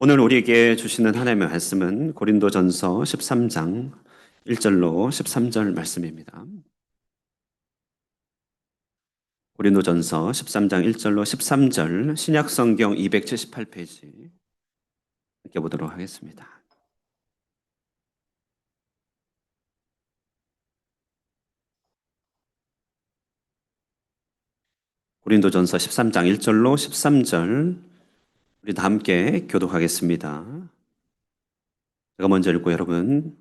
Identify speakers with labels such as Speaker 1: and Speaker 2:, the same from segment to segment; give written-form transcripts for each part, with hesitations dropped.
Speaker 1: 오늘 우리에게 주시는 하나님의 말씀은 고린도전서 13장 1절로 13절 말씀입니다. 고린도전서 13장 1절로 13절 신약성경 278페이지 함께 보도록 하겠습니다. 고린도전서 13장 1절로 13절 우리 다 함께 교독하겠습니다. 제가 먼저 읽고 여러분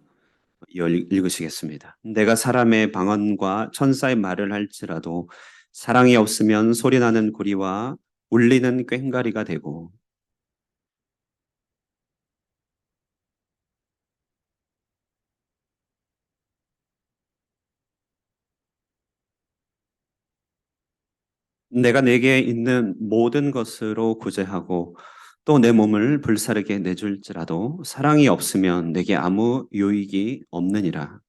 Speaker 1: 읽으시겠습니다. 내가 사람의 방언과 천사의 말을 할지라도 사랑이 없으면 소리나는 구리와 울리는 꽹과리가 되고 내가 내게 있는 모든 것으로 구제하고 또 내 몸을 불사르게 내줄지라도 사랑이 없으면 내게 아무 유익이 없느니라.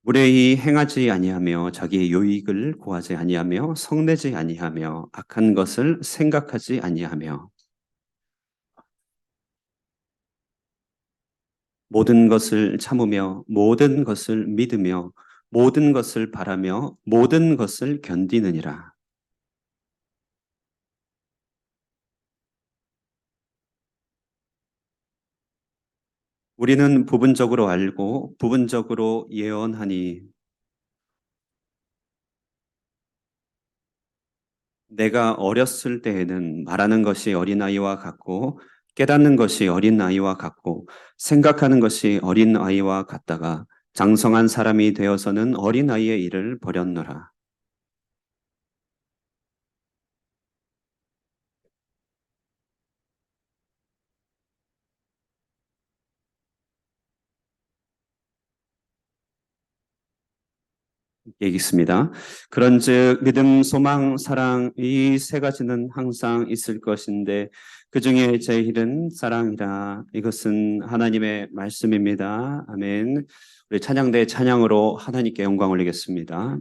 Speaker 1: 무례히 행하지 아니하며 자기의 유익을 구하지 아니하며 성내지 아니하며 악한 것을 생각하지 아니하며 모든 것을 참으며 모든 것을 믿으며 모든 것을 바라며 모든 것을 견디느니라. 우리는 부분적으로 알고 부분적으로 예언하니 내가 어렸을 때에는 말하는 것이 어린아이와 같고 깨닫는 것이 어린아이와 같고 생각하는 것이 어린아이와 같다가 장성한 사람이 되어서는 어린아이의 일을 버렸노라. 얘기했습니다. 그런즉 믿음, 소망, 사랑 이 세 가지는 항상 있을 것인데 그 중에 제일은 사랑이라. 이것은 하나님의 말씀입니다. 아멘. 우리 찬양대 찬양으로 하나님께 영광 올리겠습니다.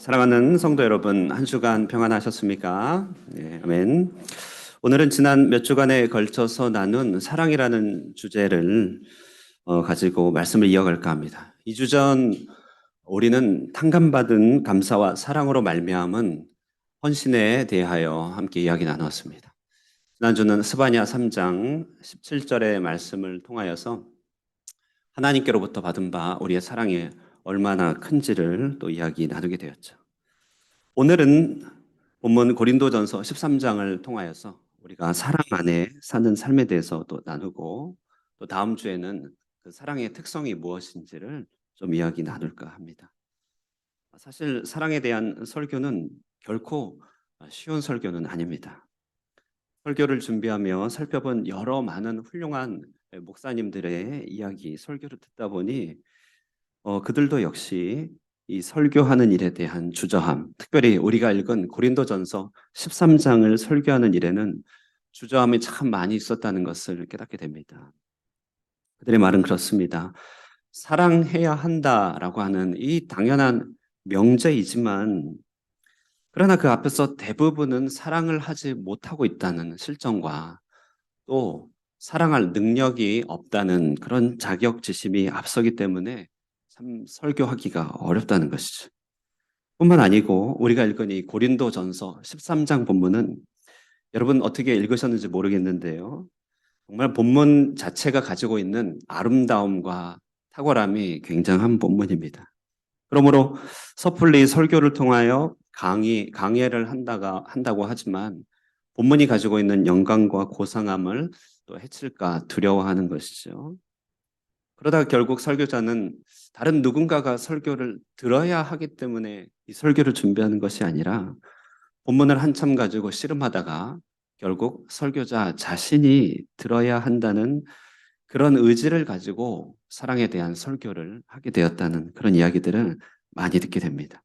Speaker 1: 사랑하는 성도 여러분, 한 주간 평안하셨습니까? 네, 아멘. 오늘은 지난 몇 주간에 걸쳐서 나눈 사랑이라는 주제를 가지고 말씀을 이어갈까 합니다. 2주 전 우리는 탕감받은 감사와 사랑으로 말미암은 헌신에 대하여 함께 이야기 나누었습니다. 지난주는 스바냐 3장 17절의 말씀을 통하여서 하나님께로부터 받은 바 우리의 사랑이 얼마나 큰지를 또 이야기 나누게 되었죠. 오늘은 본문 고린도전서 13장을 통하여서 우리가 사랑 안에 사는 삶에 대해서 또 나누고, 또 다음 주에는 그 사랑의 특성이 무엇인지를 좀 이야기 나눌까 합니다. 사실 사랑에 대한 설교는 결코 쉬운 설교는 아닙니다. 설교를 준비하며 살펴본 여러 많은 훌륭한 목사님들의 이야기, 설교를 듣다 보니 그들도 역시 이 설교하는 일에 대한 주저함, 특별히 우리가 읽은 고린도전서 13장을 설교하는 일에는 주저함이 참 많이 있었다는 것을 깨닫게 됩니다. 그들의 말은 그렇습니다. 사랑해야 한다라고 하는 이 당연한 명제이지만, 그러나 그 앞에서 대부분은 사랑을 하지 못하고 있다는 실정과 또 사랑할 능력이 없다는 그런 자격지심이 앞서기 때문에 참 설교하기가 어렵다는 것이죠. 뿐만 아니고 우리가 읽은 이 고린도전서 13장 본문은 여러분 어떻게 읽으셨는지 모르겠는데요. 정말 본문 자체가 가지고 있는 아름다움과 탁월함이 굉장한 본문입니다. 그러므로 섣불리 설교를 통하여 강예를 한다고 하지만 본문이 가지고 있는 영광과 고상함을 또 해칠까 두려워하는 것이죠. 그러다 결국 설교자는 다른 누군가가 설교를 들어야 하기 때문에 이 설교를 준비하는 것이 아니라 본문을 한참 가지고 씨름하다가 결국 설교자 자신이 들어야 한다는 그런 의지를 가지고 사랑에 대한 설교를 하게 되었다는 그런 이야기들을 많이 듣게 됩니다.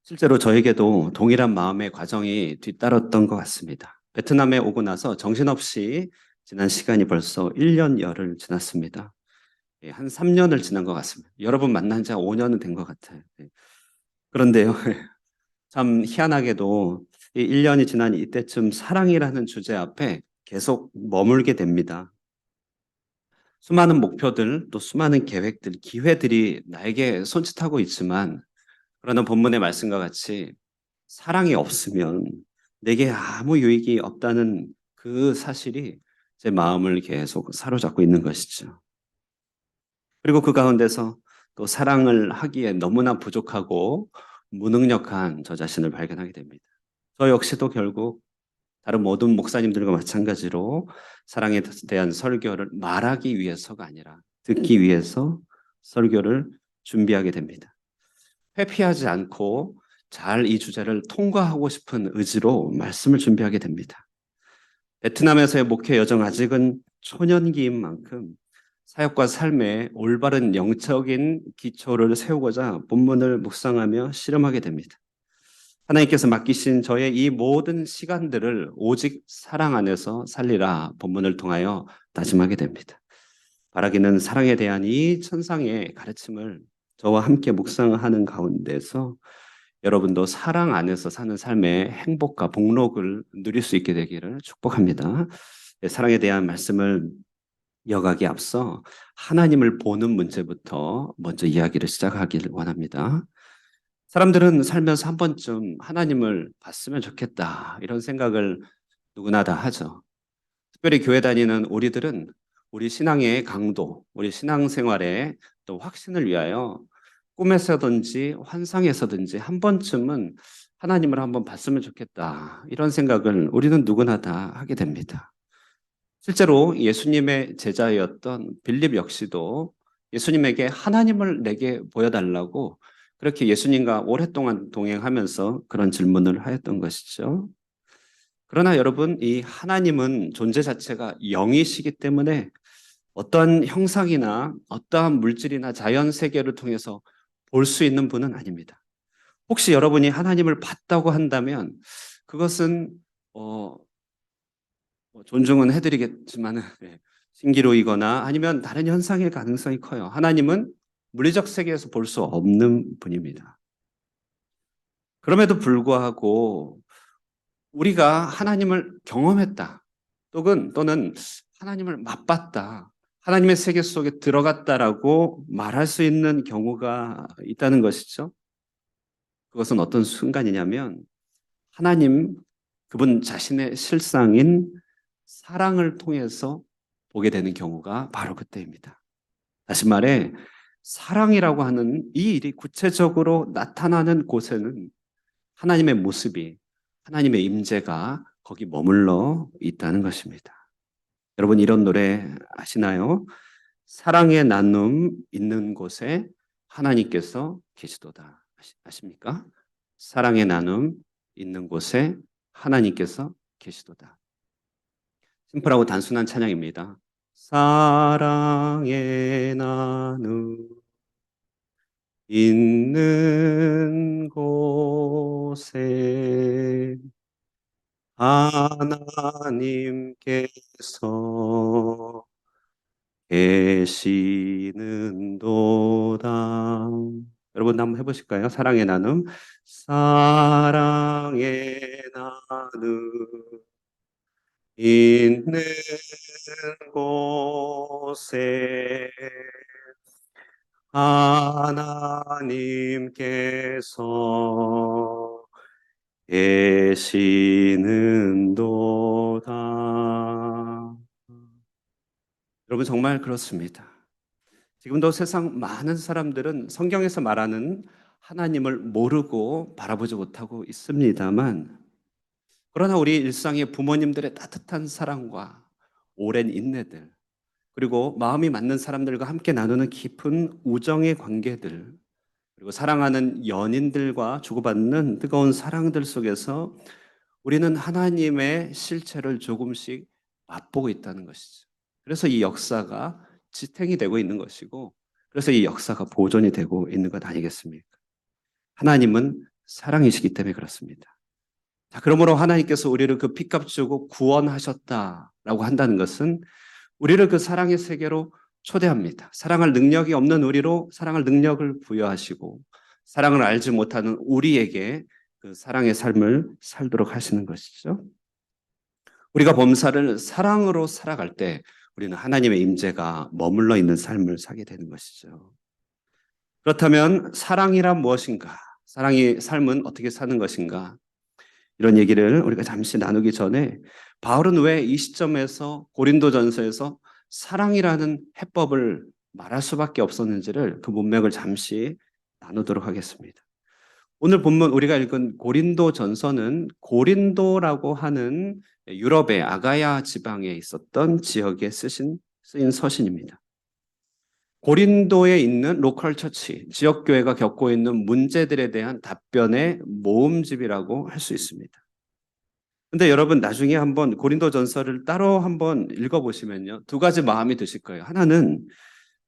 Speaker 1: 실제로 저에게도 동일한 마음의 과정이 뒤따랐던 것 같습니다. 베트남에 오고 나서 정신없이 지난 시간이 벌써 1년 열을 지났습니다. 한 3년을 지난 것 같습니다. 여러분 만난 지 5년은 된 것 같아요. 그런데요, 참 희한하게도 이 1년이 지난 이때쯤 사랑이라는 주제 앞에 계속 머물게 됩니다. 수많은 목표들, 또 수많은 계획들, 기회들이 나에게 손짓하고 있지만, 그러나 본문의 말씀과 같이 사랑이 없으면 내게 아무 유익이 없다는 그 사실이 제 마음을 계속 사로잡고 있는 것이죠. 그리고 그 가운데서 또 사랑을 하기에 너무나 부족하고 무능력한 저 자신을 발견하게 됩니다. 저 역시도 결국 다른 모든 목사님들과 마찬가지로 사랑에 대한 설교를 말하기 위해서가 아니라 듣기 위해서 설교를 준비하게 됩니다. 회피하지 않고 잘 이 주제를 통과하고 싶은 의지로 말씀을 준비하게 됩니다. 베트남에서의 목회 여정 아직은 초년기인 만큼 사역과 삶에 올바른 영적인 기초를 세우고자 본문을 묵상하며 실험하게 됩니다. 하나님께서 맡기신 저의 이 모든 시간들을 오직 사랑 안에서 살리라 본문을 통하여 다짐하게 됩니다. 바라기는 사랑에 대한 이 천상의 가르침을 저와 함께 묵상하는 가운데서 여러분도 사랑 안에서 사는 삶의 행복과 복록을 누릴 수 있게 되기를 축복합니다. 사랑에 대한 말씀을 이어가기 앞서 하나님을 보는 문제부터 먼저 이야기를 시작하기를 원합니다. 사람들은 살면서 한 번쯤 하나님을 봤으면 좋겠다 이런 생각을 누구나 다 하죠. 특별히 교회 다니는 우리들은 우리 신앙의 강도, 우리 신앙생활의 또 확신을 위하여 꿈에서든지 환상에서든지 한 번쯤은 하나님을 한번 봤으면 좋겠다 이런 생각을 우리는 누구나 다 하게 됩니다. 실제로 예수님의 제자였던 빌립 역시도 예수님에게 하나님을 내게 보여달라고 그렇게 예수님과 오랫동안 동행하면서 그런 질문을 하였던 것이죠. 그러나 여러분, 이 하나님은 존재 자체가 영이시기 때문에 어떠한 형상이나 어떠한 물질이나 자연 세계를 통해서 볼 수 있는 분은 아닙니다. 혹시 여러분이 하나님을 봤다고 한다면 그것은 존중은 해드리겠지만은 신기루이거나 아니면 다른 현상일 가능성이 커요. 하나님은 물리적 세계에서 볼 수 없는 분입니다. 그럼에도 불구하고 우리가 하나님을 경험했다. 또는 하나님을 맛봤다. 하나님의 세계 속에 들어갔다라고 말할 수 있는 경우가 있다는 것이죠. 그것은 어떤 순간이냐면 하나님 그분 자신의 실상인 사랑을 통해서 보게 되는 경우가 바로 그때입니다. 다시 말해 사랑이라고 하는 이 일이 구체적으로 나타나는 곳에는 하나님의 모습이 하나님의 임재가 거기 머물러 있다는 것입니다. 여러분 이런 노래 아시나요? 사랑의 나눔 있는 곳에 하나님께서 계시도다. 아십니까? 사랑의 나눔 있는 곳에 하나님께서 계시도다. 심플하고 단순한 찬양입니다. 사랑의 나눔 있는 곳에 하나님께서 계시는도다. 여러분 한번 해보실까요? 사랑의 나눔. 사랑의 나눔 있는 곳에 하나님께서 계시는도다. 여러분 정말 그렇습니다. 지금도 세상 많은 사람들은 성경에서 말하는 하나님을 모르고 바라보지 못하고 있습니다만 그러나 우리 일상의 부모님들의 따뜻한 사랑과 오랜 인내들 그리고 마음이 맞는 사람들과 함께 나누는 깊은 우정의 관계들 그리고 사랑하는 연인들과 주고받는 뜨거운 사랑들 속에서 우리는 하나님의 실체를 조금씩 맛보고 있다는 것이죠. 그래서 이 역사가 지탱이 되고 있는 것이고 그래서 이 역사가 보존이 되고 있는 것 아니겠습니까? 하나님은 사랑이시기 때문에 그렇습니다. 자, 그러므로 하나님께서 우리를 그 피값 주고 구원하셨다라고 한다는 것은 우리를 그 사랑의 세계로 초대합니다. 사랑할 능력이 없는 우리로 사랑할 능력을 부여하시고 사랑을 알지 못하는 우리에게 그 사랑의 삶을 살도록 하시는 것이죠. 우리가 범사를 사랑으로 살아갈 때 우리는 하나님의 임재가 머물러 있는 삶을 사게 되는 것이죠. 그렇다면 사랑이란 무엇인가? 사랑의 삶은 어떻게 사는 것인가? 이런 얘기를 우리가 잠시 나누기 전에 바울은 왜 이 시점에서 고린도전서에서 사랑이라는 해법을 말할 수밖에 없었는지를 그 문맥을 잠시 나누도록 하겠습니다. 오늘 본문 우리가 읽은 고린도전서는 고린도라고 하는 유럽의 아가야 지방에 있었던 지역에 쓰인 서신입니다. 고린도에 있는 로컬 처치, 지역 교회가 겪고 있는 문제들에 대한 답변의 모음집이라고 할 수 있습니다. 근데 여러분 나중에 한번 고린도전서를 따로 한번 읽어보시면요. 두 가지 마음이 드실 거예요. 하나는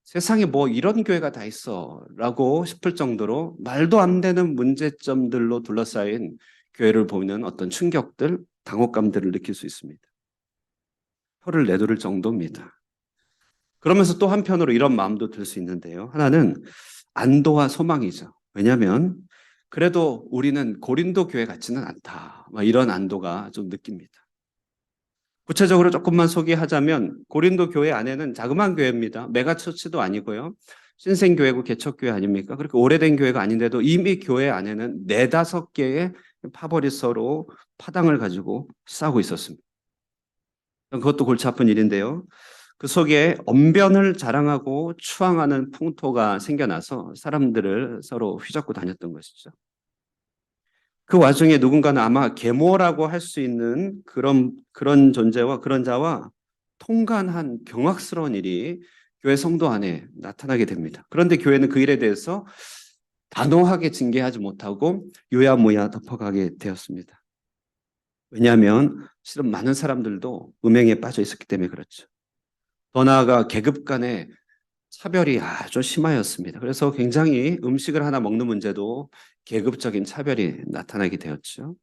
Speaker 1: 세상에 뭐 이런 교회가 다 있어 라고 싶을 정도로 말도 안 되는 문제점들로 둘러싸인 교회를 보는 어떤 충격들, 당혹감들을 느낄 수 있습니다. 혀를 내두를 정도입니다. 그러면서 또 한편으로 이런 마음도 들 수 있는데요. 하나는 안도와 소망이죠. 왜냐하면 그래도 우리는 고린도 교회 같지는 않다. 이런 안도가 좀 느낍니다. 구체적으로 조금만 소개하자면 고린도 교회 안에는 자그마한 교회입니다. 메가처치도 아니고요. 신생교회고 개척교회 아닙니까? 그렇게 오래된 교회가 아닌데도 이미 교회 안에는 네다섯 개의 파벌이 서로 파당을 가지고 싸우고 있었습니다. 그것도 골치 아픈 일인데요. 그 속에 언변을 자랑하고 추앙하는 풍토가 생겨나서 사람들을 서로 휘젓고 다녔던 것이죠. 그 와중에 누군가는 아마 계모라고 할 수 있는 그런 존재와 그런 자와 통간한 경악스러운 일이 교회 성도 안에 나타나게 됩니다. 그런데 교회는 그 일에 대해서 단호하게 징계하지 못하고 유야무야 덮어가게 되었습니다. 왜냐하면 실은 많은 사람들도 음행에 빠져 있었기 때문에 그렇죠. 더 나아가 계급 간의 차별이 아주 심하였습니다. 그래서 굉장히 음식을 하나 먹는 문제도 계급적인 차별이 나타나게 되었죠.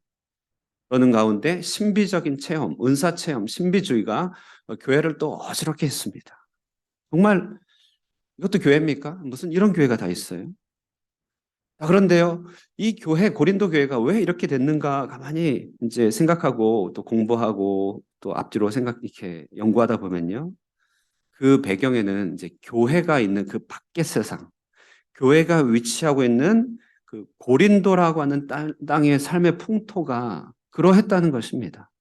Speaker 1: 그러는 가운데 신비적인 체험, 은사 체험, 신비주의가 교회를 또 어지럽게 했습니다. 정말 이것도 교회입니까? 무슨 이런 교회가 다 있어요. 그런데요, 이 교회, 고린도 교회가 왜 이렇게 됐는가 가만히 이제 생각하고 또 공부하고 또 앞뒤로 이렇게 연구하다 보면요. 그 배경에는 이제 교회가 있는 그 밖의 세상, 교회가 위치하고 있는 그 고린도라고 하는 땅의 삶의 풍토가 그러했다는 것입니다.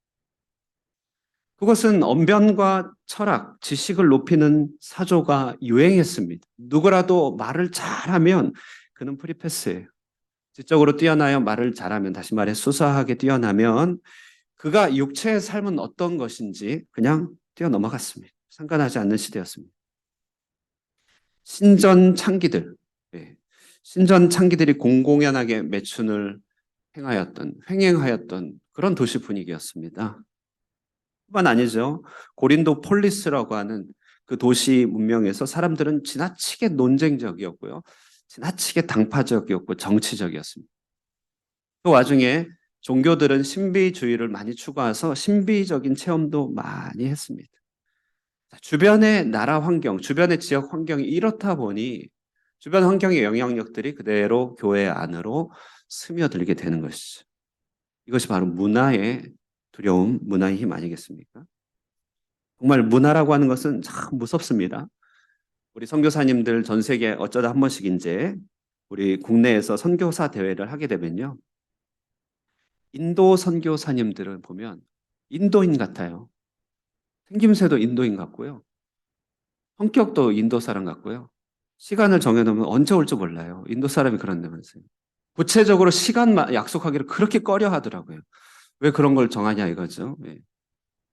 Speaker 1: 그것은 언변과 철학, 지식을 높이는 사조가 유행했습니다. 누구라도 말을 잘하면 그는 프리패스예요. 지적으로 뛰어나야 말을 잘하면, 다시 말해 수사하게 뛰어나면 그가 육체의 삶은 어떤 것인지 그냥 뛰어넘어갔습니다. 상관하지 않는 시대였습니다. 신전 창기들, 예. 신전 창기들이 공공연하게 매춘을 횡행하였던 그런 도시 분위기였습니다. 뿐만 아니죠. 고린도 폴리스라고 하는 그 도시 문명에서 사람들은 지나치게 논쟁적이었고요. 지나치게 당파적이었고 정치적이었습니다. 그 와중에 종교들은 신비주의를 많이 추구해서 신비적인 체험도 많이 했습니다. 주변의 나라 환경, 주변의 지역 환경이 이렇다 보니 주변 환경의 영향력들이 그대로 교회 안으로 스며들게 되는 것이죠. 이것이 바로 문화의 두려움, 문화의 힘 아니겠습니까? 정말 문화라고 하는 것은 참 무섭습니다. 우리 선교사님들 전 세계 어쩌다 한 번씩 이제 우리 국내에서 선교사 대회를 하게 되면요. 인도 선교사님들을 보면 인도인 같아요. 생김새도 인도인 같고요. 성격도 인도 사람 같고요. 시간을 정해놓으면 언제 올 줄 몰라요. 인도 사람이 그런다면서요. 구체적으로 시간 약속하기를 그렇게 꺼려 하더라고요. 왜 그런 걸 정하냐 이거죠. 예.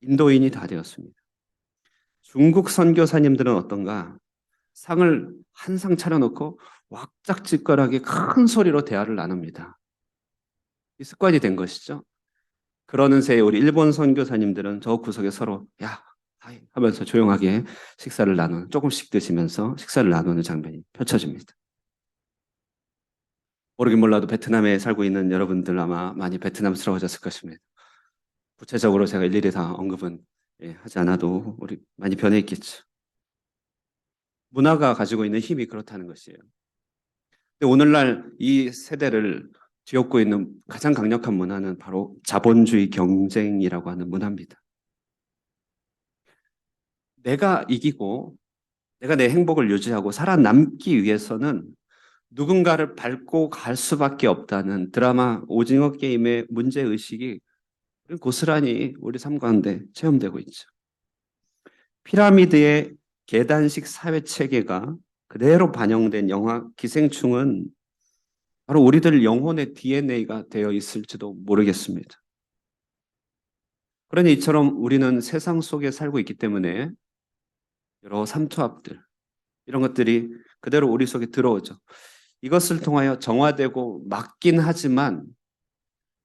Speaker 1: 인도인이 다 되었습니다. 중국 선교사님들은 어떤가? 상을 한 상 차려놓고 왁작지껄하게 큰 소리로 대화를 나눕니다. 이 습관이 된 것이죠. 그러는 새에 우리 일본 선교사님들은 저 구석에 서로 야 하이 하면서 조용하게 식사를 나누는, 조금씩 드시면서 식사를 나누는 장면이 펼쳐집니다. 모르긴 몰라도 베트남에 살고 있는 여러분들 아마 많이 베트남스러워졌을 것입니다. 구체적으로 제가 일일이 다 언급은 하지 않아도 우리 많이 변해 있겠죠. 문화가 가지고 있는 힘이 그렇다는 것이에요. 근데 오늘날 이 세대를 뒤엎고 있는 가장 강력한 문화는 바로 자본주의 경쟁이라고 하는 문화입니다. 내가 이기고 내가 내 행복을 유지하고 살아남기 위해서는 누군가를 밟고 갈 수밖에 없다는 드라마 오징어 게임의 문제의식이 고스란히 우리 삶 가운데 체험되고 있죠. 피라미드의 계단식 사회 체계가 그대로 반영된 영화 기생충은 바로 우리들 영혼의 DNA가 되어 있을지도 모르겠습니다. 그러니 이처럼 우리는 세상 속에 살고 있기 때문에 여러 삼투압들, 이런 것들이 그대로 우리 속에 들어오죠. 이것을 통하여 정화되고 막긴 하지만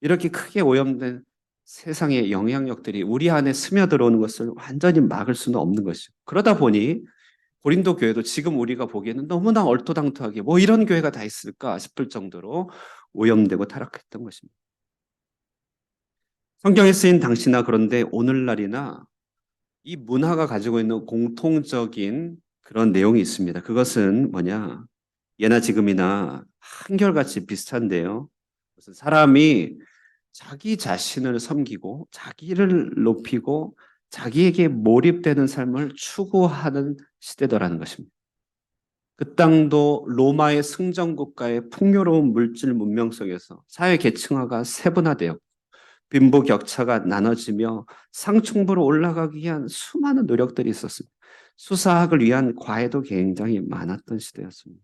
Speaker 1: 이렇게 크게 오염된 세상의 영향력들이 우리 안에 스며들어오는 것을 완전히 막을 수는 없는 것이죠. 그러다 보니 고린도 교회도 지금 우리가 보기에는 너무나 얼토당토하게 뭐 이런 교회가 다 있을까 싶을 정도로 오염되고 타락했던 것입니다. 성경에 쓰인 당시나 그런데 오늘날이나 이 문화가 가지고 있는 공통적인 그런 내용이 있습니다. 그것은 뭐냐? 예나 지금이나 한결같이 비슷한데요. 무슨 사람이 자기 자신을 섬기고 자기를 높이고 자기에게 몰입되는 삶을 추구하는 시대더라는 것입니다. 그 땅도 로마의 승전국가의 풍요로운 물질 문명 속에서 사회 계층화가 세분화되었고 빈부격차가 나눠지며 상층부로 올라가기 위한 수많은 노력들이 있었습니다. 수사학을 위한 과외도 굉장히 많았던 시대였습니다.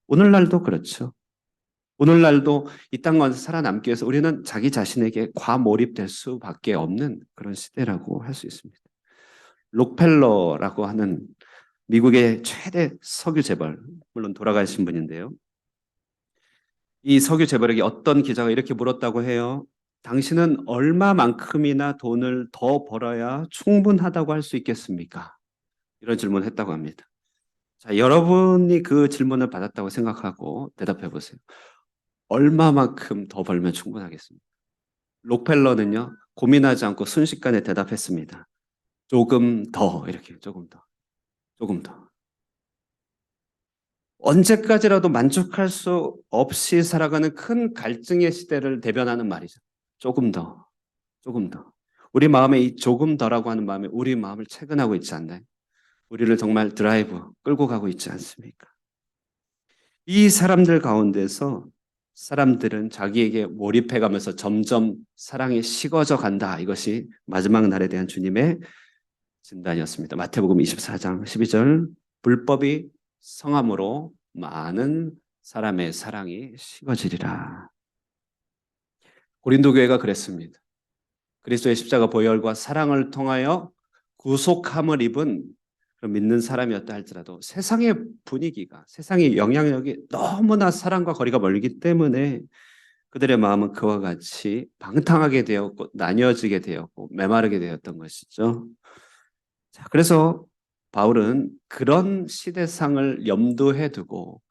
Speaker 1: 오늘날도 그렇죠. 오늘날도 이 땅 가운데 살아남기 위해서 우리는 자기 자신에게 과몰입될 수밖에 없는 그런 시대라고 할 수 있습니다. 록펠러라고 하는 미국의 최대 석유 재벌, 물론 돌아가신 분인데요. 이 석유 재벌에게 어떤 기자가 이렇게 물었다고 해요. 당신은 얼마만큼이나 돈을 더 벌어야 충분하다고 할 수 있겠습니까? 이런 질문을 했다고 합니다. 자, 여러분이 그 질문을 받았다고 생각하고 대답해 보세요. 얼마만큼 더 벌면 충분하겠습니까? 록펠러는요, 고민하지 않고 순식간에 대답했습니다. 조금 더, 이렇게, 조금 더, 조금 더. 언제까지라도 만족할 수 없이 살아가는 큰 갈증의 시대를 대변하는 말이죠. 조금 더, 조금 더. 우리 마음에 이 조금 더라고 하는 마음에 우리 마음을 채근하고 있지 않나요? 우리를 정말 드라이브 끌고 가고 있지 않습니까? 이 사람들 가운데서 사람들은 자기에게 몰입해가면서 점점 사랑이 식어져 간다. 이것이 마지막 날에 대한 주님의 진단이었습니다. 마태복음 24장 12절 불법이 성함으로 많은 사람의 사랑이 식어지리라. 고린도 교회가 그랬습니다. 그리스도의 십자가 보혈과 사랑을 통하여 구속함을 입은 믿는 사람이었다 할지라도 세상의 분위기가, 세상의 영향력이 너무나 사랑과 거리가 멀기 때문에 그들의 마음은 그와 같이 방탕하게 되었고 나뉘어지게 되었고 메마르게 되었던 것이죠. 자, 그래서 바울은 그런 시대상을 염두에 두고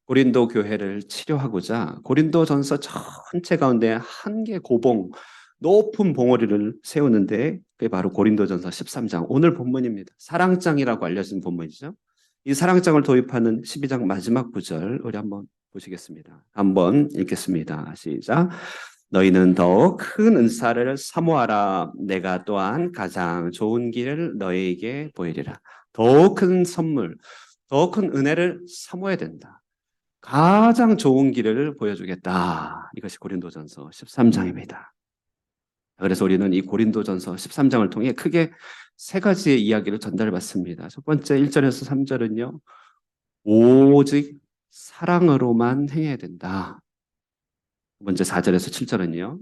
Speaker 1: 고린도 교회를 치료하고자 고린도전서 전체 가운데 한 개 고봉, 높은 봉우리를 세우는데 그게 바로 고린도전서 13장, 오늘 본문입니다. 사랑장이라고 알려진 본문이죠. 이 사랑장을 도입하는 12장 마지막 구절 우리 한번 보시겠습니다. 한번 읽겠습니다. 시작. 너희는 더욱 큰 은사를 사모하라. 내가 또한 가장 좋은 길을 너희에게 보이리라. 더욱 큰 선물, 더 큰 은혜를 사모해야 된다. 가장 좋은 길을 보여주겠다. 이것이 고린도전서 13장입니다. 그래서 우리는 이 고린도전서 13장을 통해 크게 세 가지의 이야기를 전달받습니다. 첫 번째 1절에서 3절은요. 오직 사랑으로만 행해야 된다. 두 번째 4절에서 7절은요.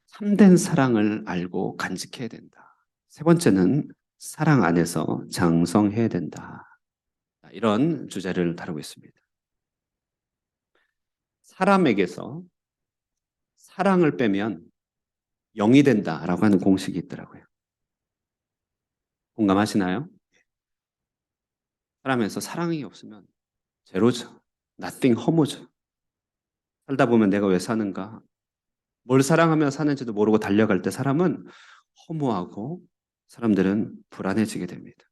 Speaker 1: 참된 사랑을 알고 간직해야 된다. 세 번째는 사랑 안에서 장성해야 된다. 이런 주제를 다루고 있습니다. 사람에게서 사랑을 빼면 0이 된다라고 하는 공식이 있더라고요. 공감하시나요? 사람에서 사랑이 없으면 제로죠. nothing, 허무죠. 살다 보면 내가 왜 사는가? 뭘 사랑하며 사는지도 모르고 달려갈 때 사람은 허무하고 사람들은 불안해지게 됩니다.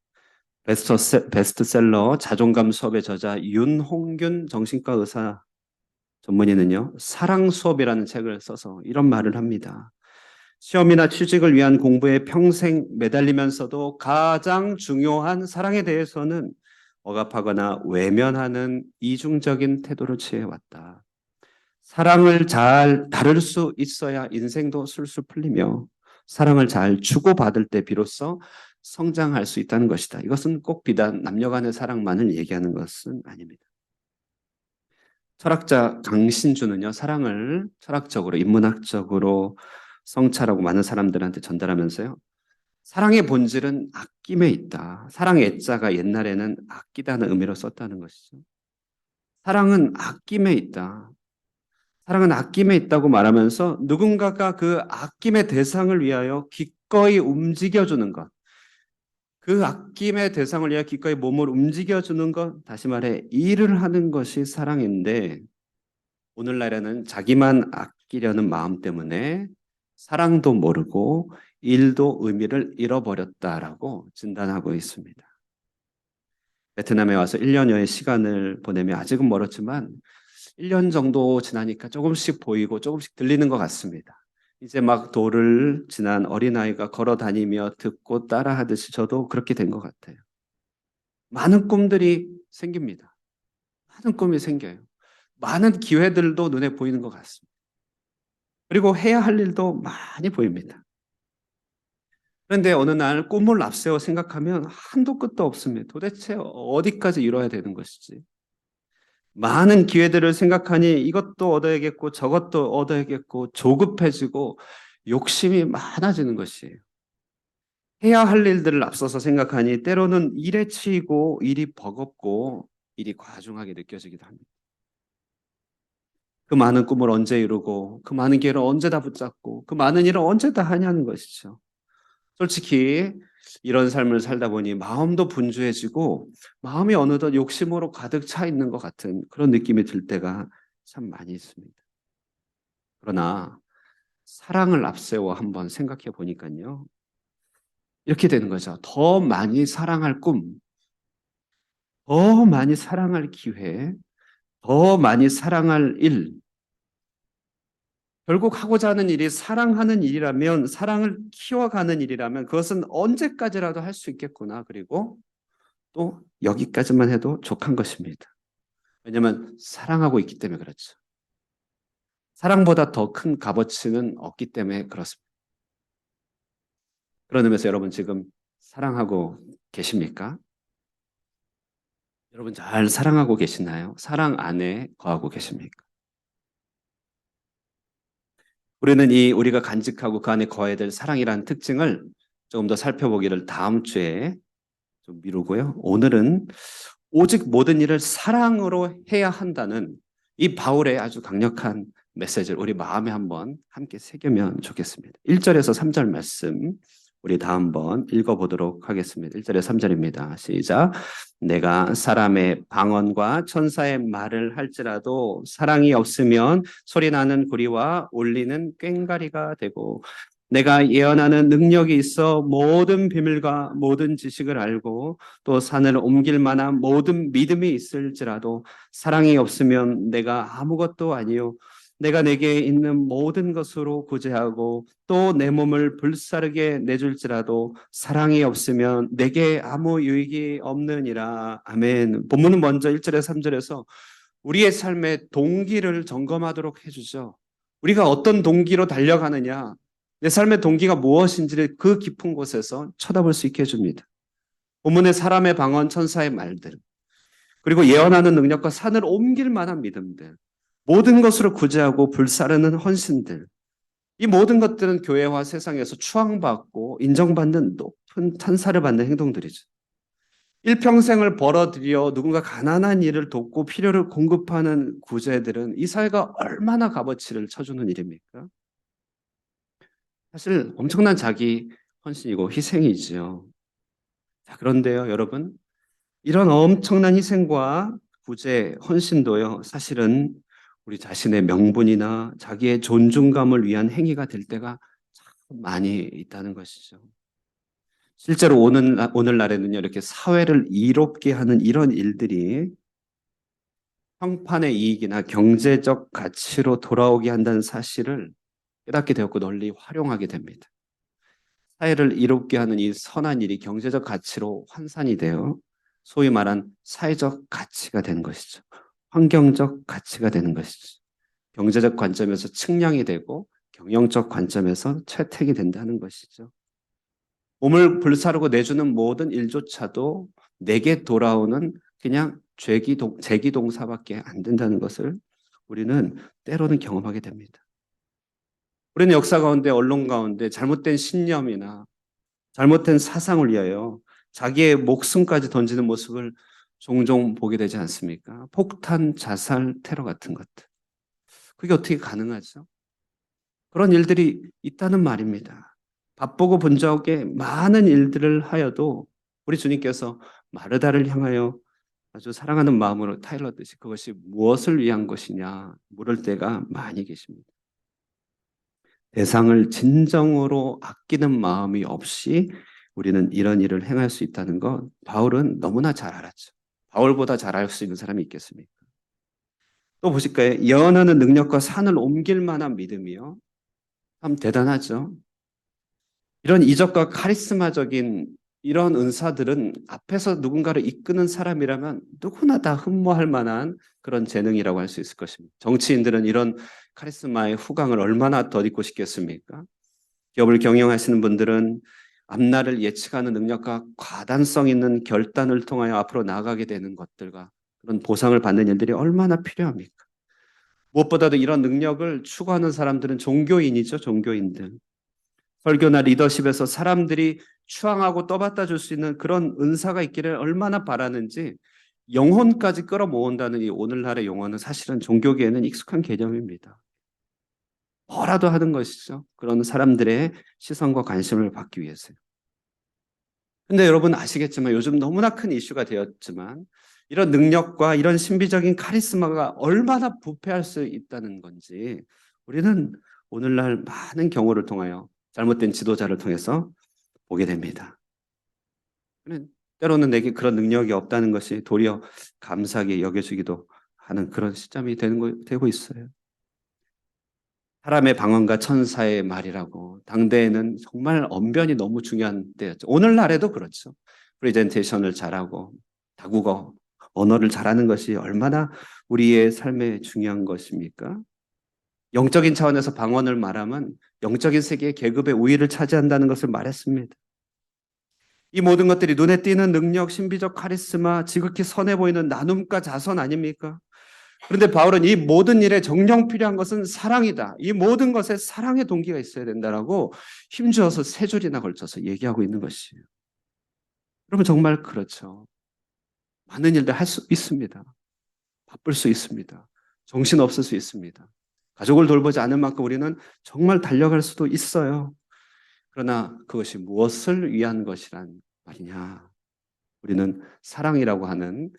Speaker 1: 베스트셀러 자존감 수업의 저자 윤홍균 정신과 의사 전문의는요, 사랑 수업이라는 책을 써서 이런 말을 합니다. 시험이나 취직을 위한 공부에 평생 매달리면서도 가장 중요한 사랑에 대해서는 억압하거나 외면하는 이중적인 태도를 취해왔다. 사랑을 잘 다룰 수 있어야 인생도 술술 풀리며 사랑을 잘 주고받을 때 비로소 성장할 수 있다는 것이다. 이것은 꼭 비단 남녀 간의 사랑만을 얘기하는 것은 아닙니다. 철학자 강신주는요, 사랑을 철학적으로, 인문학적으로 성찰하고 많은 사람들한테 전달하면서요, 사랑의 본질은 아낌에 있다. 사랑의 애자가 옛날에는 아끼다는 의미로 썼다는 것이죠. 사랑은 아낌에 있다. 사랑은 아낌에 있다고 말하면서 누군가가 그 아낌의 대상을 위하여 기꺼이 움직여주는 것, 그 아낌의 대상을 위하여 기꺼이 몸을 움직여주는 것, 다시 말해 일을 하는 것이 사랑인데 오늘날에는 자기만 아끼려는 마음 때문에 사랑도 모르고 일도 의미를 잃어버렸다라고 진단하고 있습니다. 베트남에 와서 1년여의 시간을 보내며 아직은 멀었지만 1년 정도 지나니까 조금씩 보이고 조금씩 들리는 것 같습니다. 이제 막 도를 지난 어린아이가 걸어 다니며 듣고 따라 하듯이 저도 그렇게 된 것 같아요. 많은 꿈들이 생깁니다. 많은 꿈이 생겨요. 많은 기회들도 눈에 보이는 것 같습니다. 그리고 해야 할 일도 많이 보입니다. 그런데 어느 날 꿈을 앞세워 생각하면 한도 끝도 없습니다. 도대체 어디까지 이뤄야 되는 것이지? 많은 기회들을 생각하니 이것도 얻어야겠고 저것도 얻어야겠고 조급해지고 욕심이 많아지는 것이에요. 해야 할 일들을 앞서서 생각하니 때로는 일에 치이고 일이 버겁고 일이 과중하게 느껴지기도 합니다. 그 많은 꿈을 언제 이루고 그 많은 기회를 언제 다 붙잡고 그 많은 일을 언제 다 하냐는 것이죠. 솔직히 이런 삶을 살다 보니 마음도 분주해지고 마음이 어느덧 욕심으로 가득 차 있는 것 같은 그런 느낌이 들 때가 참 많이 있습니다. 그러나 사랑을 앞세워 한번 생각해 보니까요. 이렇게 되는 거죠. 더 많이 사랑할 꿈, 더 많이 사랑할 기회, 더 많이 사랑할 일. 결국 하고자 하는 일이 사랑하는 일이라면, 사랑을 키워가는 일이라면 그것은 언제까지라도 할 수 있겠구나. 그리고 또 여기까지만 해도 족한 것입니다. 왜냐하면 사랑하고 있기 때문에 그렇죠. 사랑보다 더 큰 값어치는 없기 때문에 그렇습니다. 그런 의미에서 여러분 지금 사랑하고 계십니까? 여러분 잘 사랑하고 계시나요? 사랑 안에 거하고 계십니까? 우리는 이 우리가 간직하고 그 안에 거해야 될 사랑이라는 특징을 조금 더 살펴보기를 다음 주에 좀 미루고요. 오늘은 오직 모든 일을 사랑으로 해야 한다는 이 바울의 아주 강력한 메시지를 우리 마음에 한번 함께 새기면 좋겠습니다. 1절에서 3절 말씀 우리 다 한번 읽어보도록 하겠습니다. 1절에서 3절입니다. 시작. 내가 사람의 방언과 천사의 말을 할지라도 사랑이 없으면 소리나는 구리와 울리는 꽹과리가 되고 내가 예언하는 능력이 있어 모든 비밀과 모든 지식을 알고 또 산을 옮길 만한 모든 믿음이 있을지라도 사랑이 없으면 내가 아무것도 아니요 내가 내게 있는 모든 것으로 구제하고 또 내 몸을 불사르게 내줄지라도 사랑이 없으면 내게 아무 유익이 없느니라. 아멘. 본문은 먼저 1절에서 3절에서 우리의 삶의 동기를 점검하도록 해주죠. 우리가 어떤 동기로 달려가느냐, 내 삶의 동기가 무엇인지를 그 깊은 곳에서 쳐다볼 수 있게 해줍니다. 본문의 사람의 방언, 천사의 말들, 그리고 예언하는 능력과 산을 옮길 만한 믿음들, 모든 것으로 구제하고 불사르는 헌신들, 이 모든 것들은 교회와 세상에서 추앙받고 인정받는 높은 찬사를 받는 행동들이죠. 일평생을 벌어들여 누군가 가난한 일을 돕고 필요를 공급하는 구제들은 이 사회가 얼마나 값어치를 쳐주는 일입니까? 사실 엄청난 자기 헌신이고 희생이지요. 자, 그런데요, 여러분, 이런 엄청난 희생과 구제, 헌신도요, 사실은 우리 자신의 명분이나 자기의 존중감을 위한 행위가 될 때가 참 많이 있다는 것이죠. 실제로 오늘날에는요, 이렇게 사회를 이롭게 하는 이런 일들이 평판의 이익이나 경제적 가치로 돌아오게 한다는 사실을 깨닫게 되었고 널리 활용하게 됩니다. 사회를 이롭게 하는 이 선한 일이 경제적 가치로 환산이 되어 소위 말한 사회적 가치가 되는 것이죠. 환경적 가치가 되는 것이죠. 경제적 관점에서 측량이 되고 경영적 관점에서 채택이 된다는 것이죠. 몸을 불사르고 내주는 모든 일조차도 내게 돌아오는 그냥 재기동사밖에 안 된다는 것을 우리는 때로는 경험하게 됩니다. 우리는 역사 가운데 언론 가운데 잘못된 신념이나 잘못된 사상을 위하여 자기의 목숨까지 던지는 모습을 종종 보게 되지 않습니까? 폭탄, 자살, 테러 같은 것들. 그게 어떻게 가능하죠? 그런 일들이 있다는 말입니다. 바쁘고 분주하게 많은 일들을 하여도 우리 주님께서 마르다를 향하여 아주 사랑하는 마음으로 타일렀듯이 그것이 무엇을 위한 것이냐 물을 때가 많이 계십니다. 대상을 진정으로 아끼는 마음이 없이 우리는 이런 일을 행할 수 있다는 것 바울은 너무나 잘 알았죠. 바울보다 잘 알 수 있는 사람이 있겠습니까? 또 보실까요? 예언하는 능력과 산을 옮길 만한 믿음이요. 참 대단하죠. 이런 이적과 카리스마적인 이런 은사들은 앞에서 누군가를 이끄는 사람이라면 누구나 다 흠모할 만한 그런 재능이라고 할 수 있을 것입니다. 정치인들은 이런 카리스마의 후광을 얼마나 덧입고 싶겠습니까? 기업을 경영하시는 분들은 앞날을 예측하는 능력과 과단성 있는 결단을 통하여 앞으로 나아가게 되는 것들과 그런 보상을 받는 일들이 얼마나 필요합니까? 무엇보다도 이런 능력을 추구하는 사람들은 종교인이죠, 종교인들. 설교나 리더십에서 사람들이 추앙하고 떠받다 줄 수 있는 그런 은사가 있기를 얼마나 바라는지 영혼까지 끌어모은다는 이 오늘날의 용어는 사실은 종교계에는 익숙한 개념입니다. 뭐라도 하는 것이죠. 그런 사람들의 시선과 관심을 받기 위해서요. 근데 여러분 아시겠지만 요즘 너무나 큰 이슈가 되었지만 이런 능력과 이런 신비적인 카리스마가 얼마나 부패할 수 있다는 건지 우리는 오늘날 많은 경우를 통하여 잘못된 지도자를 통해서 보게 됩니다. 때로는 내게 그런 능력이 없다는 것이 도리어 감사하게 여겨지기도 하는 그런 시점이 되고 있어요. 사람의 방언과 천사의 말이라고 당대에는 정말 언변이 너무 중요한 때였죠. 오늘날에도 그렇죠. 프레젠테이션을 잘하고 다국어 언어를 잘하는 것이 얼마나 우리의 삶에 중요한 것입니까? 영적인 차원에서 방언을 말하면 영적인 세계의 계급의 우위를 차지한다는 것을 말했습니다. 이 모든 것들이 눈에 띄는 능력, 신비적 카리스마, 지극히 선해 보이는 나눔과 자선 아닙니까? 그런데 바울은 이 모든 일에 정령 필요한 것은 사랑이다. 이 모든 것에 사랑의 동기가 있어야 된다라고 힘주어서 세 줄이나 걸쳐서 얘기하고 있는 것이에요. 여러분 정말 그렇죠. 많은 일들 할 수 있습니다. 바쁠 수 있습니다. 정신 없을 수 있습니다. 가족을 돌보지 않을 만큼 우리는 정말 달려갈 수도 있어요. 그러나 그것이 무엇을 위한 것이란 말이냐? 우리는 사랑이라고 하는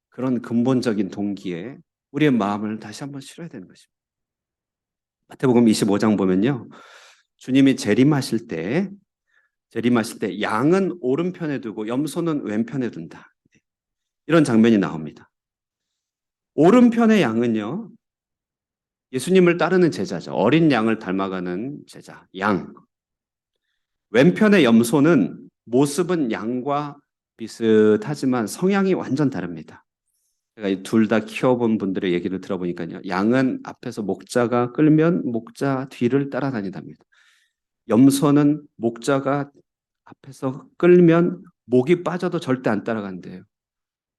Speaker 1: 그런 근본적인 동기에 우리의 마음을 다시 한번 실어야 되는 것입니다. 마태복음 25장 보면요. 주님이 재림하실 때 양은 오른편에 두고 염소는 왼편에 둔다. 이런 장면이 나옵니다. 오른편의 양은요. 예수님을 따르는 제자죠. 어린 양을 닮아가는 제자, 양. 왼편의 염소는 모습은 양과 비슷하지만 성향이 완전 다릅니다. 제가 둘 다 키워본 분들의 얘기를 들어보니까요. 양은 앞에서 목자가 끌면 목자 뒤를 따라다닌답니다. 염소는 목자가 앞에서 끌면 목이 빠져도 절대 안 따라간대요.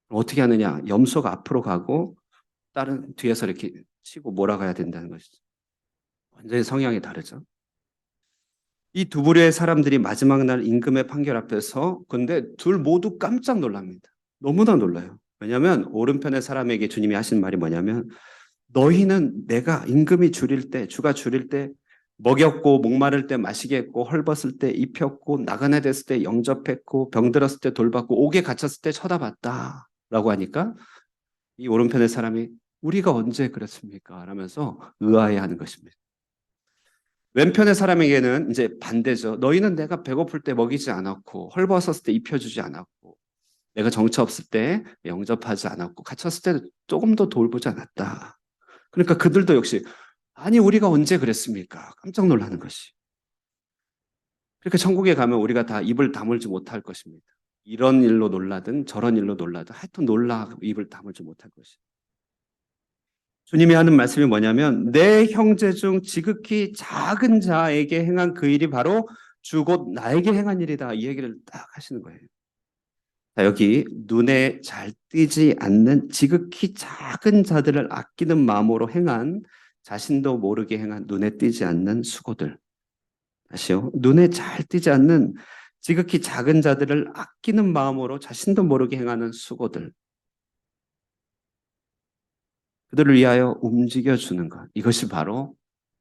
Speaker 1: 어떻게 하느냐? 염소가 앞으로 가고 다른 뒤에서 이렇게 치고 몰아가야 된다는 것이죠. 완전히 성향이 다르죠. 이 두 부류의 사람들이 마지막 날 임금의 판결 앞에서 근데 둘 모두 깜짝 놀랍니다. 너무나 놀라요. 왜냐하면 오른편의 사람에게 주님이 하신 말이 뭐냐면 너희는 내가 임금이 줄일 때 주가 줄일 때 먹였고 목마를 때 마시게 했고 헐벗을 때 입혔고 나그네 됐을 때 영접했고 병들었을 때 돌봤고 옥에 갇혔을 때 쳐다봤다 라고 하니까 이 오른편의 사람이 우리가 언제 그랬습니까? 라면서 의아해하는 것입니다. 왼편의 사람에게는 이제 반대죠. 너희는 내가 배고플 때 먹이지 않았고 헐벗었을 때 입혀주지 않았고 내가 정처 없을 때 영접하지 않았고 갇혔을 때 조금 더 돌보지 않았다. 그러니까 그들도 역시 아니 우리가 언제 그랬습니까? 깜짝 놀라는 것이. 그러니까 천국에 가면 우리가 다 입을 다물지 못할 것입니다. 이런 일로 놀라든 저런 일로 놀라든 하여튼 놀라 입을 다물지 못할 것이. 주님이 하는 말씀이 뭐냐면 내 형제 중 지극히 작은 자에게 행한 그 일이 바로 주 곧 나에게 행한 일이다. 이 얘기를 딱 하시는 거예요. 자, 여기 눈에 잘 띄지 않는 지극히 작은 자들을 아끼는 마음으로 행한 자신도 모르게 행한 눈에 띄지 않는 수고들. 다시요. 눈에 잘 띄지 않는 지극히 작은 자들을 아끼는 마음으로 자신도 모르게 행하는 수고들. 그들을 위하여 움직여주는 것. 이것이 바로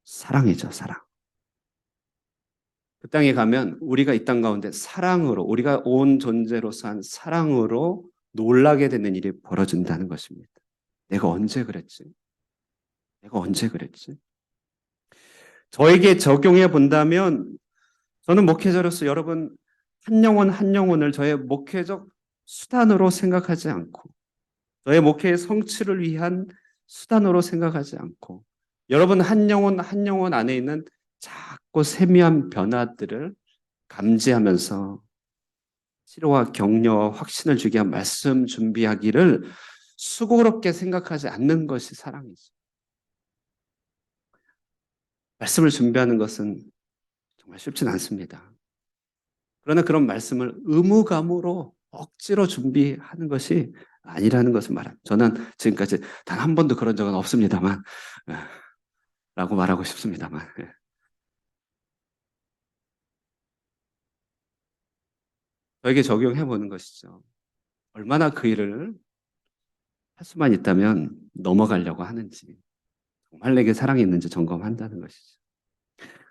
Speaker 1: 사랑이죠, 사랑. 그 땅에 가면 우리가 이 땅 가운데 사랑으로, 우리가 온 존재로서 한 사랑으로 놀라게 되는 일이 벌어진다는 것입니다. 내가 언제 그랬지? 내가 언제 그랬지? 저에게 적용해 본다면 저는 목회자로서 여러분 한 영혼 한 영혼을 저의 목회적 수단으로 생각하지 않고 저의 목회의 성취를 위한 수단으로 생각하지 않고 여러분 한 영혼 한 영혼 안에 있는 작고 세미한 변화들을 감지하면서 치료와 격려와 확신을 주기 위한 말씀 준비하기를 수고롭게 생각하지 않는 것이 사랑이죠. 말씀을 준비하는 것은 정말 쉽진 않습니다. 그러나 그런 말씀을 의무감으로 억지로 준비하는 것이 아니라는 것을 말합니다. 저는 지금까지 단 한 번도 그런 적은 없습니다만, 라고 말하고 싶습니다만. 저에게 적용해 보는 것이죠. 얼마나 그 일을 할 수만 있다면 넘어가려고 하는지, 정말 내게 사랑이 있는지 점검한다는 것이죠.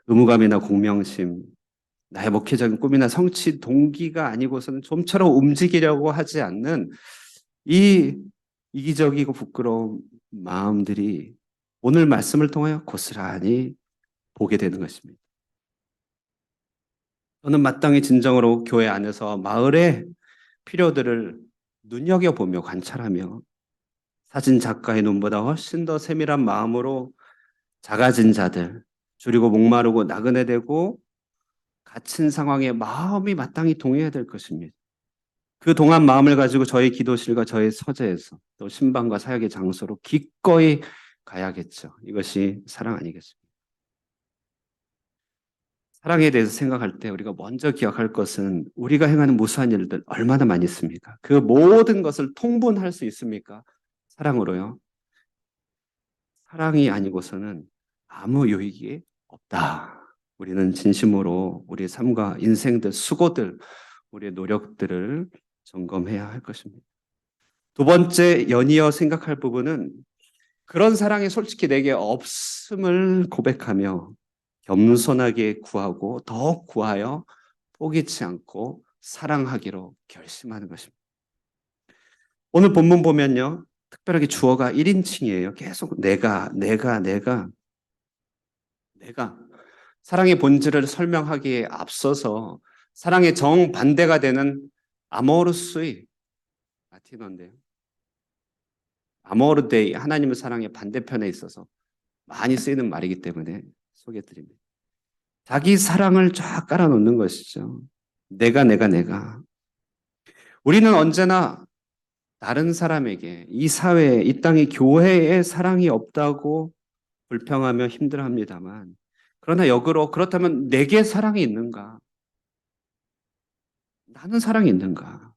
Speaker 1: 의무감이나 공명심, 나의 목회적인 꿈이나 성취 동기가 아니고서는 좀처럼 움직이려고 하지 않는 이 이기적이고 부끄러운 마음들이 오늘 말씀을 통하여 고스란히 보게 되는 것입니다. 저는 마땅히 진정으로 교회 안에서 마을의 필요들을 눈여겨보며 관찰하며 사진 작가의 눈보다 훨씬 더 세밀한 마음으로 작아진 자들, 줄이고 목마르고 나그네되고 갇힌 상황에 마음이 마땅히 동해야 될 것입니다. 그 동안 마음을 가지고 저희 기도실과 저희 서재에서 또 신방과 사역의 장소로 기꺼이 가야겠죠. 이것이 사랑 아니겠습니까? 사랑에 대해서 생각할 때 우리가 먼저 기억할 것은 우리가 행하는 무수한 일들 얼마나 많이 있습니까? 그 모든 것을 통분할 수 있습니까? 사랑으로요. 사랑이 아니고서는 아무 유익이 없다. 우리는 진심으로 우리의 삶과 인생들, 수고들, 우리의 노력들을 점검해야 할 것입니다. 두 번째 연이어 생각할 부분은 그런 사랑이 솔직히 내게 없음을 고백하며 겸손하게 구하고 더 구하여 포기치 않고 사랑하기로 결심하는 것입니다. 오늘 본문 보면요. 특별하게 주어가 1인칭이에요. 계속 내가. 사랑의 본질을 설명하기에 앞서서 사랑의 정반대가 되는 아모르스의 라틴어인데요. 아모르데이, 하나님의 사랑의 반대편에 있어서 많이 쓰이는 말이기 때문에 소개해드립니다. 자기 사랑을 쫙 깔아놓는 것이죠. 내가. 우리는 언제나 다른 사람에게 이 사회에, 이 땅의 교회에 사랑이 없다고 불평하며 힘들어합니다만 그러나 역으로 그렇다면 내게 사랑이 있는가? 나는 사랑이 있는가?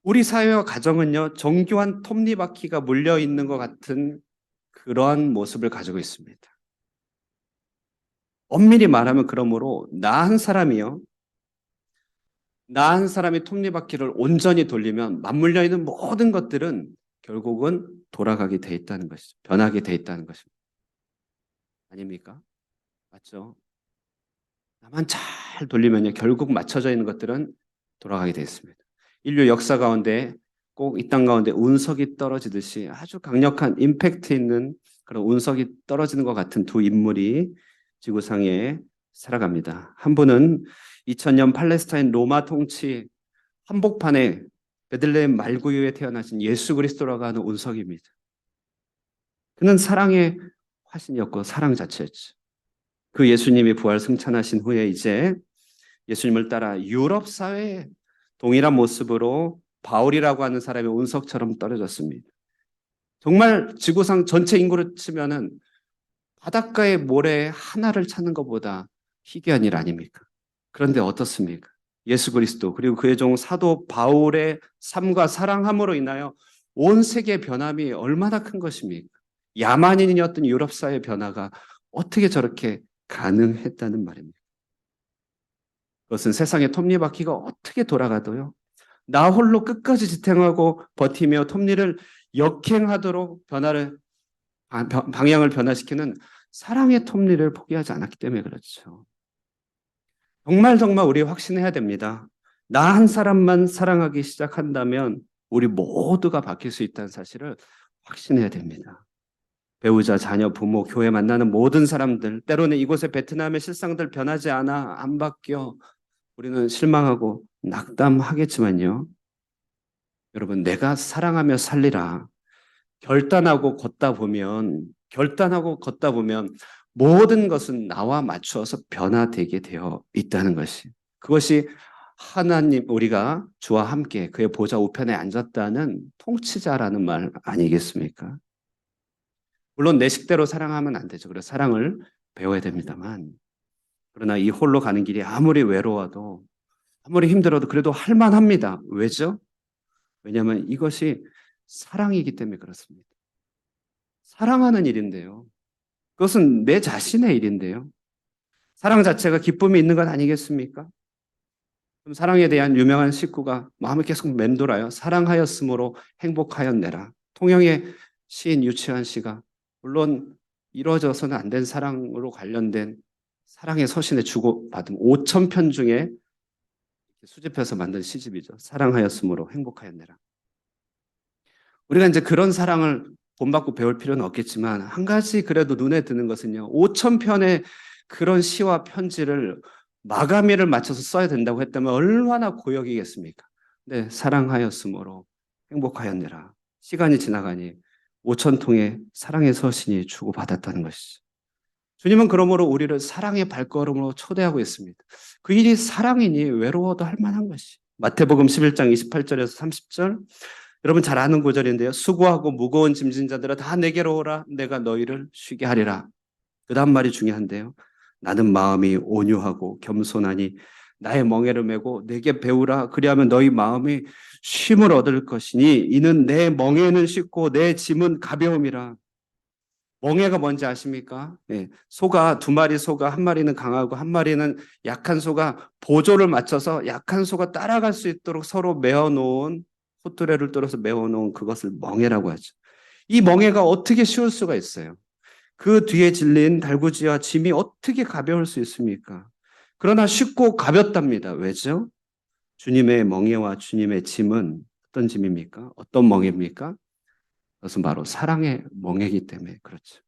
Speaker 1: 우리 사회와 가정은요, 정교한 톱니바퀴가 물려 있는 것 같은 그러한 모습을 가지고 있습니다. 엄밀히 말하면 그러므로 나 한 사람이요. 나 한 사람이 톱니바퀴를 온전히 돌리면 맞물려 있는 모든 것들은 결국은 돌아가게 돼 있다는 것이죠. 변하게 돼 있다는 것입니다. 아닙니까? 맞죠? 나만 잘 돌리면요. 결국 맞춰져 있는 것들은 돌아가게 돼 있습니다. 인류 역사 가운데 꼭 이 땅 가운데 운석이 떨어지듯이 아주 강력한 임팩트 있는 그런 운석이 떨어지는 것 같은 두 인물이 지구상에 살아갑니다. 한 분은 2000년 팔레스타인 로마 통치 한복판에 베들레헴 말구유에 태어나신 예수 그리스도라고 하는 운석입니다. 그는 사랑의 화신이었고 사랑 자체였죠. 그 예수님이 부활 승천하신 후에 이제 예수님을 따라 유럽 사회에 동일한 모습으로 바울이라고 하는 사람의 운석처럼 떨어졌습니다. 정말 지구상 전체 인구를 치면은 바닷가의 모래 하나를 찾는 것보다 희귀한 일 아닙니까? 그런데 어떻습니까? 예수 그리스도 그리고 그의 종 사도 바울의 삶과 사랑함으로 인하여 온 세계의 변함이 얼마나 큰 것입니까? 야만인이었던 유럽 사회의 변화가 어떻게 저렇게 가능했다는 말입니다. 그것은 세상의 톱니바퀴가 어떻게 돌아가도요. 나 홀로 끝까지 지탱하고 버티며 톱니를 역행하도록 방향을 변화시키는 사랑의 톱니를 포기하지 않았기 때문에 그렇죠. 정말 우리 확신해야 됩니다. 나 한 사람만 사랑하기 시작한다면 우리 모두가 바뀔 수 있다는 사실을 확신해야 됩니다. 배우자, 자녀, 부모, 교회 만나는 모든 사람들, 때로는 이곳의 베트남의 실상들 변하지 않아, 안 바뀌어. 우리는 실망하고 낙담하겠지만요. 여러분, 내가 사랑하며 살리라. 결단하고 걷다 보면 모든 것은 나와 맞추어서 변화되게 되어 있다는 것이. 그것이 하나님, 우리가 주와 함께 그의 보좌 우편에 앉았다는 통치자라는 말 아니겠습니까? 물론 내 식대로 사랑하면 안 되죠. 그래서 사랑을 배워야 됩니다만. 그러나 이 홀로 가는 길이 아무리 외로워도, 아무리 힘들어도 그래도 할 만합니다. 왜죠? 왜냐하면 이것이 사랑이기 때문에 그렇습니다. 사랑하는 일인데요. 그것은 내 자신의 일인데요. 사랑 자체가 기쁨이 있는 것 아니겠습니까? 그럼 사랑에 대한 유명한 식구가 마음을 계속 맴돌아요. 사랑하였으므로 행복하였네라. 통영의 시인 유치환 씨가 물론 이루어져서는 안 된 사랑으로 관련된 사랑의 서신에 주고받은 5천 편 중에 수집해서 만든 시집이죠. 사랑하였으므로 행복하였네라. 우리가 이제 그런 사랑을 본받고 배울 필요는 없겠지만 한 가지 그래도 눈에 드는 것은요. 5천 편의 그런 시와 편지를 마감일을 맞춰서 써야 된다고 했다면 얼마나 고역이겠습니까? 근데 사랑하였으므로 행복하였느라. 시간이 지나가니 5천 통의 사랑의 서신이 주고받았다는 것이죠. 주님은 그러므로 우리를 사랑의 발걸음으로 초대하고 있습니다. 그 일이 사랑이니 외로워도 할 만한 것이. 마태복음 11장 28절에서 30절 여러분 잘 아는 구절인데요. 수고하고 무거운 짐진 자들아 다 내게로 오라. 내가 너희를 쉬게 하리라. 그 다음 말이 중요한데요. 나는 마음이 온유하고 겸손하니 나의 멍에를 메고 내게 배우라. 그리하면 너희 마음이 쉼을 얻을 것이니 이는 내 멍에는 쉽고 내 짐은 가벼움이라. 멍에가 뭔지 아십니까? 네. 소가 두 마리 소가 한 마리는 강하고 한 마리는 약한 소가 보조를 맞춰서 약한 소가 따라갈 수 있도록 서로 메어놓은 호뚜레를 뚫어서 메어놓은 그것을 멍에라고 하죠. 이 멍에가 어떻게 쉬울 수가 있어요? 그 뒤에 질린 달구지와 짐이 어떻게 가벼울 수 있습니까? 그러나 쉽고 가볍답니다. 왜죠? 주님의 멍에와 주님의 짐은 어떤 짐입니까? 어떤 멍에입니까? 그것은 바로 사랑의 멍에이기 때문에 그렇죠.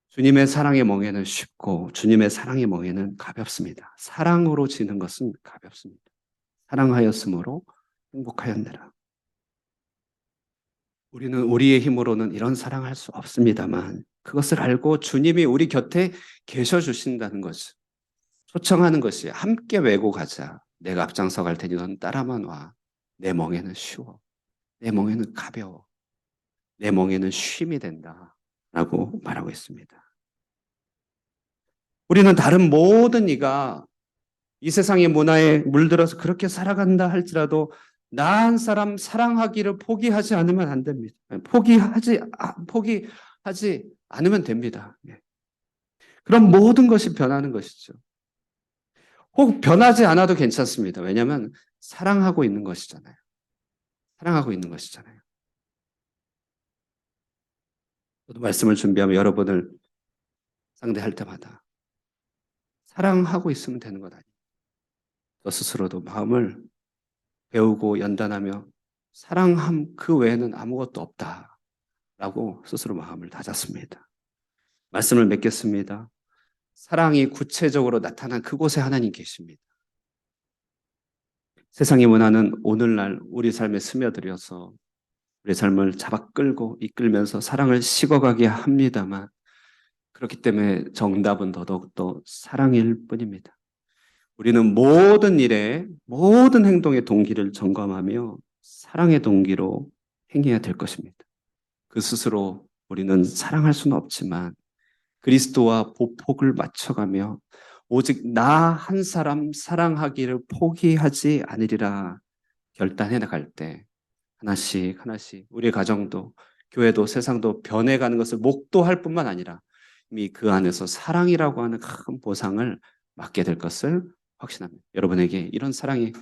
Speaker 1: 주님의 사랑의 멍에는 쉽고 주님의 사랑의 멍에는 가볍습니다. 사랑으로 지는 것은 가볍습니다. 사랑하였으므로 행복하였느라. 우리는 우리의 힘으로는 이런 사랑할 수 없습니다만 그것을 알고 주님이 우리 곁에 계셔 주신다는 것을 초청하는 것이 함께 외고 가자. 내가 앞장서 갈 테니 넌 따라만 와. 내 멍에는 쉬워. 내 멍에는 가벼워. 내 멍에는 쉼이 된다. 라고 말하고 있습니다. 우리는 다른 모든 이가 이 세상의 문화에 물들어서 그렇게 살아간다 할지라도 나 한 사람 사랑하기를 포기하지 않으면 안 됩니다. 포기하지 않으면 됩니다. 그럼 모든 것이 변하는 것이죠. 혹 변하지 않아도 괜찮습니다. 왜냐하면 사랑하고 있는 것이잖아요. 사랑하고 있는 것이잖아요. 저도 말씀을 준비하면 여러분을 상대할 때마다 사랑하고 있으면 되는 것 아니에요. 저 스스로도 마음을 배우고 연단하며 사랑함 그 외에는 아무것도 없다라고 스스로 마음을 다잡습니다. 말씀을 맺겠습니다. 사랑이 구체적으로 나타난 그곳에 하나님 계십니다. 세상의 문화는 오늘날 우리 삶에 스며들어서 우리 삶을 잡아 끌고 이끌면서 사랑을 식어가게 합니다만 그렇기 때문에 정답은 더더욱더 사랑일 뿐입니다. 우리는 모든 일에 모든 행동의 동기를 점검하며 사랑의 동기로 행해야 될 것입니다. 그 스스로 우리는 사랑할 수는 없지만 그리스도와 보폭을 맞춰가며 오직 나 한 사람 사랑하기를 포기하지 않으리라 결단해 나갈 때 하나씩 하나씩 우리의 가정도 교회도 세상도 변해가는 것을 목도할 뿐만 아니라 이미 그 안에서 사랑이라고 하는 큰 보상을 맞게 될 것을 확신합니다. 여러분에게 이런 사랑이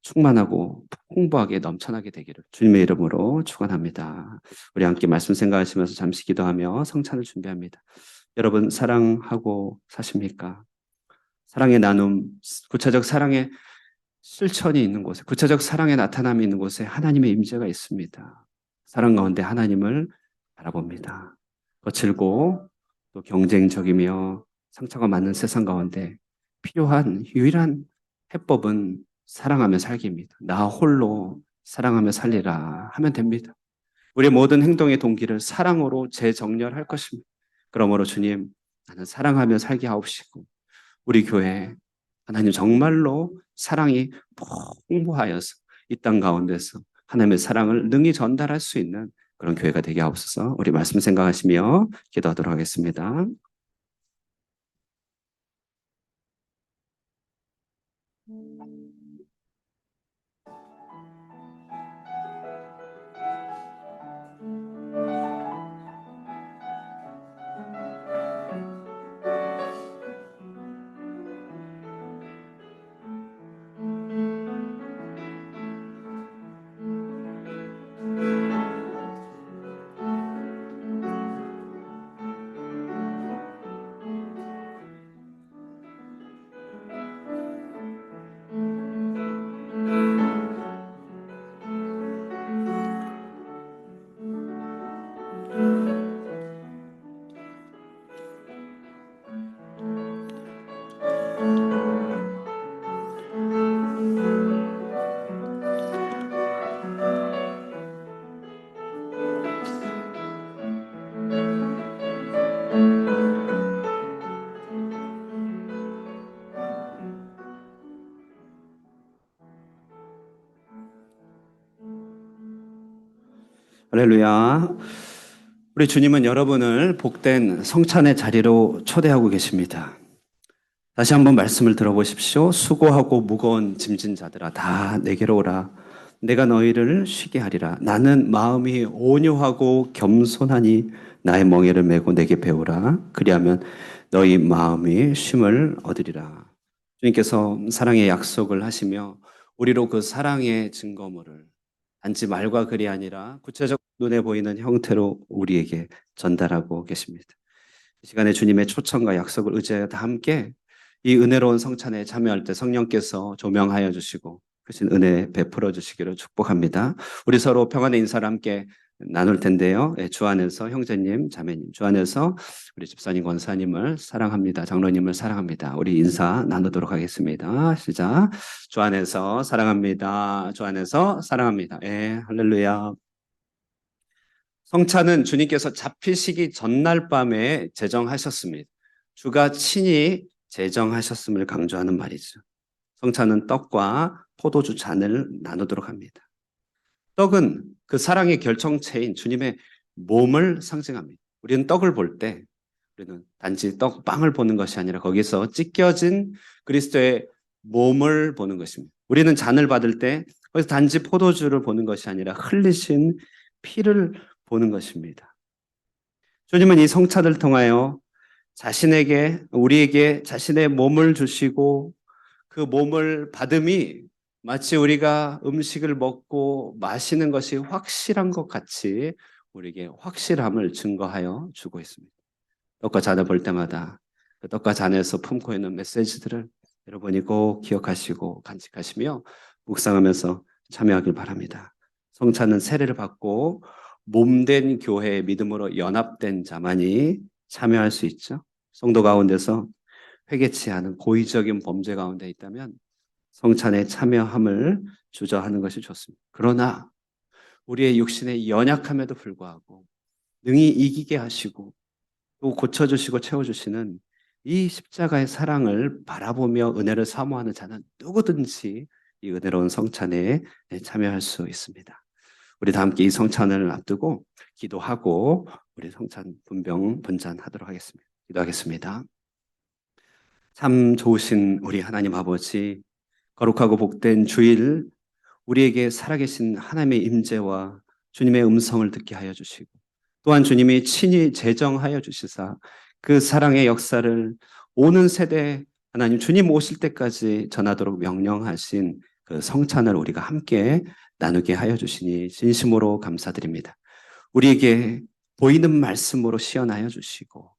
Speaker 1: 충만하고 풍부하게 넘쳐나게 되기를 주님의 이름으로 축원합니다. 우리 함께 말씀 생각하시면서 잠시 기도하며 성찬을 준비합니다. 여러분 사랑하고 사십니까? 사랑의 나눔, 구체적 사랑의 실천이 있는 곳에, 구체적 사랑의 나타남이 있는 곳에 하나님의 임재가 있습니다. 사랑 가운데 하나님을 바라봅니다. 거칠고 또 경쟁적이며 상처가 많은 세상 가운데 필요한 유일한 해법은 사랑하며 살기입니다. 나 홀로 사랑하며 살리라 하면 됩니다. 우리의 모든 행동의 동기를 사랑으로 재정렬할 것입니다. 그러므로 주님, 나는 사랑하며 살게 하옵시고 우리 교회 하나님 정말로 사랑이 풍부하여서 이 땅 가운데서 하나님의 사랑을 능히 전달할 수 있는 그런 교회가 되게 하옵소서. 우리 말씀 생각하시며 기도하도록 하겠습니다. 할렐루야. 우리 주님은 여러분을 복된 성찬의 자리로 초대하고 계십니다. 다시 한번 말씀을 들어보십시오. 수고하고 무거운 짐진 자들아 다 내게로 오라. 내가 너희를 쉬게 하리라. 나는 마음이 온유하고 겸손하니 나의 멍에를 메고 내게 배우라. 그리하면 너희 마음이 쉼을 얻으리라. 주님께서 사랑의 약속을 하시며 우리로 그 사랑의 증거물을 단지 말과 글이 아니라 구체적 눈에 보이는 형태로 우리에게 전달하고 계십니다. 이 시간에 주님의 초청과 약속을 의지하여 다 함께 이 은혜로운 성찬에 참여할 때 성령께서 조명하여 주시고 크신 은혜 베풀어 주시기를 축복합니다. 우리 서로 평안의 인사를 함께 나눌 텐데요. 주 안에서 형제님, 자매님, 주 안에서 우리 집사님, 권사님을 사랑합니다. 장로님을 사랑합니다. 우리 인사 나누도록 하겠습니다. 시작. 주 안에서 사랑합니다. 주 안에서 사랑합니다. 할렐루야. 성찬은 주님께서 잡히시기 전날 밤에 제정하셨습니다. 주가 친히 제정하셨음을 강조하는 말이죠. 성찬은 떡과 포도주 잔을 나누도록 합니다. 떡은 그 사랑의 결정체인 주님의 몸을 상징합니다. 우리는 떡을 볼 때 우리는 단지 떡빵을 보는 것이 아니라 거기서 찢겨진 그리스도의 몸을 보는 것입니다. 우리는 잔을 받을 때 거기서 단지 포도주를 보는 것이 아니라 흘리신 피를 보는 것입니다. 주님은 이 성찬을 통하여 우리에게 자신의 몸을 주시고 그 몸을 받음이 마치 우리가 음식을 먹고 마시는 것이 확실한 것 같이 우리에게 확실함을 증거하여 주고 있습니다. 떡과 잔을 볼 때마다 그 떡과 잔에서 품고 있는 메시지들을 여러분이 꼭 기억하시고 간직하시며 묵상하면서 참여하길 바랍니다. 성찬은 세례를 받고 몸된 교회의 믿음으로 연합된 자만이 참여할 수 있죠. 성도 가운데서 회개치 않은 고의적인 범죄 가운데 있다면 성찬에 참여함을 주저하는 것이 좋습니다. 그러나 우리의 육신의 연약함에도 불구하고 능히 이기게 하시고 또 고쳐주시고 채워주시는 이 십자가의 사랑을 바라보며 은혜를 사모하는 자는 누구든지 이 은혜로운 성찬에 참여할 수 있습니다. 우리 다 함께 이 성찬을 앞두고 기도하고 우리 성찬 분잔하도록 하겠습니다. 기도하겠습니다. 참 좋으신 우리 하나님 아버지, 거룩하고 복된 주일 우리에게 살아계신 하나님의 임재와 주님의 음성을 듣게 하여 주시고 또한 주님이 친히 제정하여 주시사 그 사랑의 역사를 오는 세대 하나님 주님 오실 때까지 전하도록 명령하신 그 성찬을 우리가 함께 나누게 하여 주시니 진심으로 감사드립니다. 우리에게 보이는 말씀으로 시연하여 주시고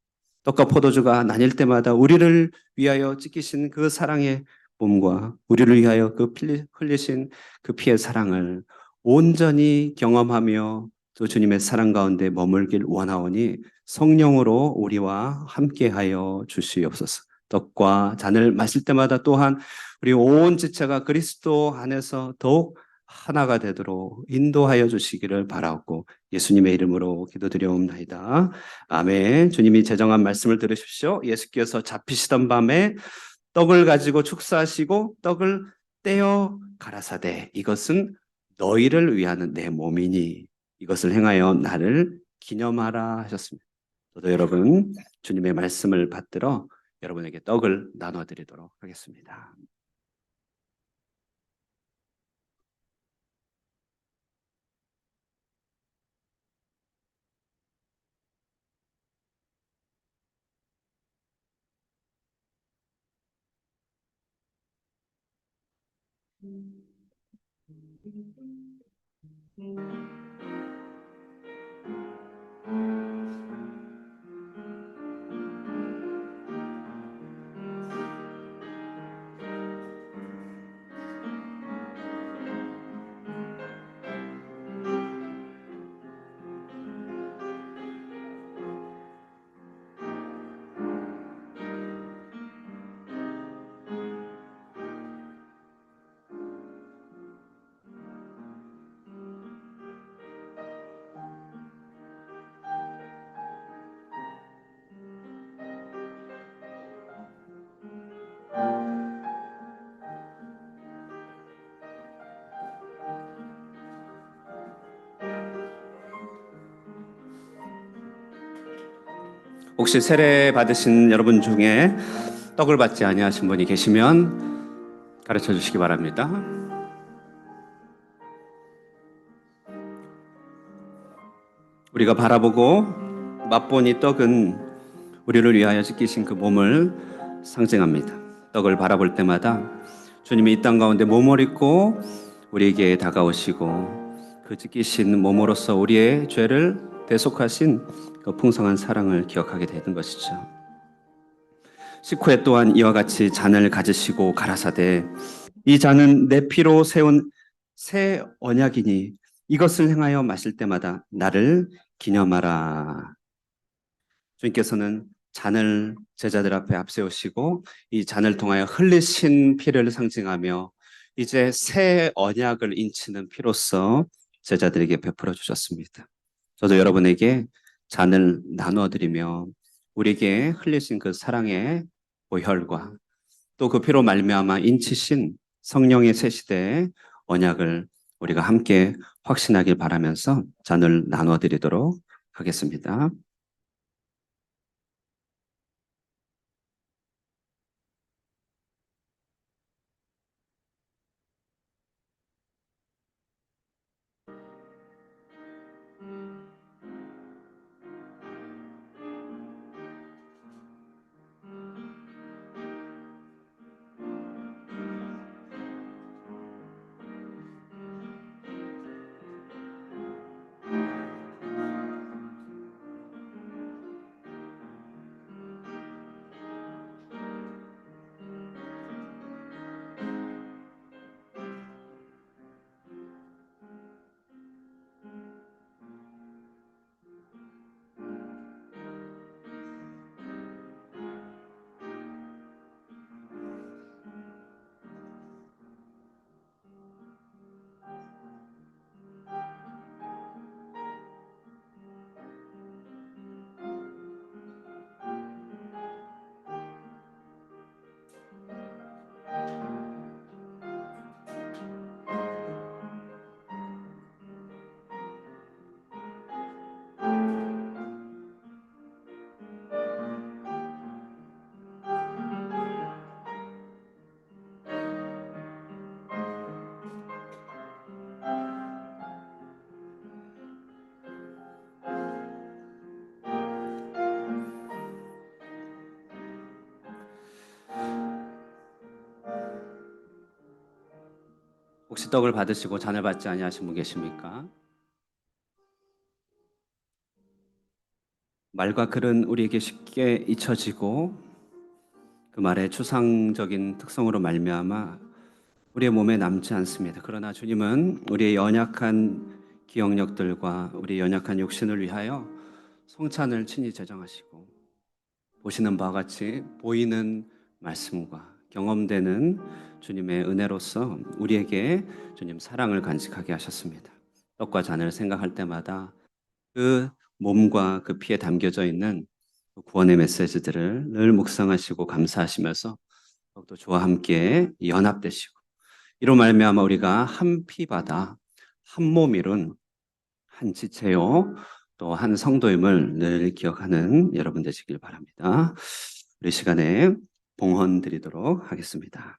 Speaker 1: 떡과 포도주가 나뉠 때마다 우리를 위하여 찢기신 그 사랑의 몸과 우리를 위하여 그 흘리신 그 피의 사랑을 온전히 경험하며 또 주님의 사랑 가운데 머물길 원하오니 성령으로 우리와 함께하여 주시옵소서. 떡과 잔을 마실 때마다 또한 우리 온 지체가 그리스도 안에서 더욱 하나가 되도록 인도하여 주시기를 바라고 예수님의 이름으로 기도드려옵나이다. 아멘. 주님이 제정한 말씀을 들으십시오. 예수께서 잡히시던 밤에 떡을 가지고 축사하시고 떡을 떼어 가라사대 이것은 너희를 위하는 내 몸이니 이것을 행하여 나를 기념하라 하셨습니다. 저도 여러분 주님의 말씀을 받들어 여러분에게 떡을 나눠 드리도록 하겠습니다. 혹시 세례 받으신 여러분 중에 떡을 받지 아니하신 분이 계시면 가르쳐 주시기 바랍니다. 우리가 바라보고 맛보니 떡은 우리를 위하여 지키신 그 몸을 상징합니다. 떡을 바라볼 때마다 주님이 이 땅 가운데 몸을 입고 우리에게 다가오시고 그 지키신 몸으로서 우리의 죄를 대속하신 그 풍성한 사랑을 기억하게 되는 것이죠. 식후에 또한 이와 같이 잔을 가지시고 가라사대 이 잔은 내 피로 세운 새 언약이니 이것을 행하여 마실 때마다 나를 기념하라. 주님께서는 잔을 제자들 앞에 앞세우시고 이 잔을 통하여 흘리신 피를 상징하며 이제 새 언약을 인치는 피로써 제자들에게 베풀어 주셨습니다. 저도 여러분에게 잔을 나누어 드리며 우리에게 흘리신 그 사랑의 보혈과 또 그 피로 말미암아 인치신 성령의 새 시대의 언약을 우리가 함께 확신하길 바라면서 잔을 나누어 드리도록 하겠습니다. 혹시 떡을 받으시고 잔을 받지 아니하신 분 계십니까? 말과 글은 우리에게 쉽게 잊혀지고 그 말의 추상적인 특성으로 말미암아 우리의 몸에 남지 않습니다. 그러나 주님은 우리의 연약한 기억력들과 우리의 연약한 육신을 위하여 성찬을 친히 제정하시고 보시는 바와 같이 보이는 말씀과 경험되는 주님의 은혜로서 우리에게 주님 사랑을 간직하게 하셨습니다. 떡과 잔을 생각할 때마다 그 몸과 그 피에 담겨져 있는 그 구원의 메시지들을 늘 묵상하시고 감사하시면서 더욱더 주와 함께 연합되시고 이로 말미암아 우리가 한 피바다 한 몸 이룬 한 지체요 또 한 성도임을 늘 기억하는 여러분 되시길 바랍니다. 우리 시간에 봉헌 드리도록 하겠습니다.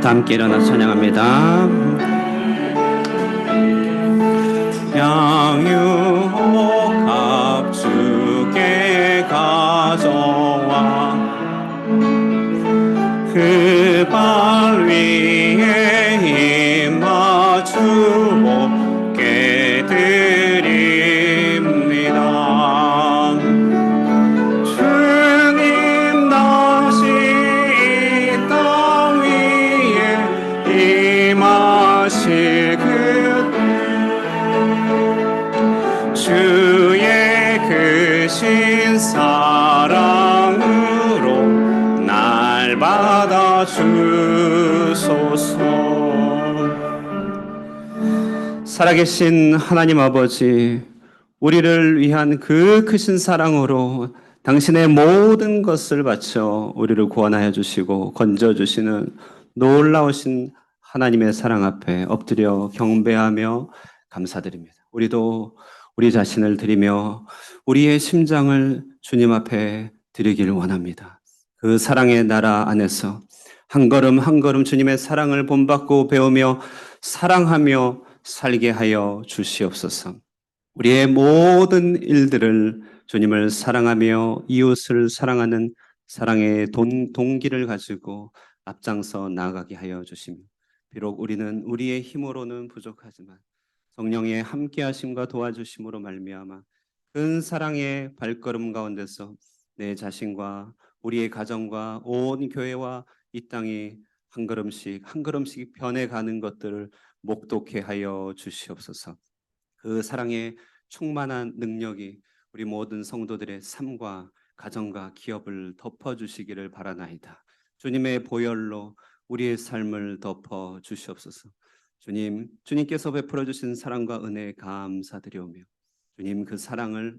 Speaker 1: 다 함께 일어나 찬양합니다. 양육합 주께 가져와 그 발 위에 임마주고 깨드립니다. 주님 다시 이 땅 위에 임하실 주의 크신 사랑으로 날 받아 주소서. 살아계신 하나님 아버지, 우리를 위한 그 크신 사랑으로 당신의 모든 것을 바쳐 우리를 구원하여 주시고 건져 주시는 놀라우신 하나님의 사랑 앞에 엎드려 경배하며 감사드립니다. 우리도 우리 자신을 드리며 우리의 심장을 주님 앞에 드리기를 원합니다. 그 사랑의 나라 안에서 한 걸음 한 걸음 주님의 사랑을 본받고 배우며 사랑하며 살게 하여 주시옵소서. 우리의 모든 일들을 주님을 사랑하며 이웃을 사랑하는 사랑의 동기를 가지고 앞장서 나아가게 하여 주시며 비록 우리는 우리의 힘으로는 부족하지만 성령의 함께하심과 도와주심으로 말미암아 큰 사랑의 발걸음 가운데서 내 자신과 우리의 가정과 온 교회와 이 땅이 한 걸음씩 한 걸음씩 변해가는 것들을 목독해 하여 주시옵소서. 그 사랑의 충만한 능력이 우리 모든 성도들의 삶과 가정과 기업을 덮어주시기를 바라나이다. 주님의 보혈로 우리의 삶을 덮어 주시옵소서. 주님, 주님께서 베풀어 주신 사랑과 은혜에 감사드리오며 주님 그 사랑을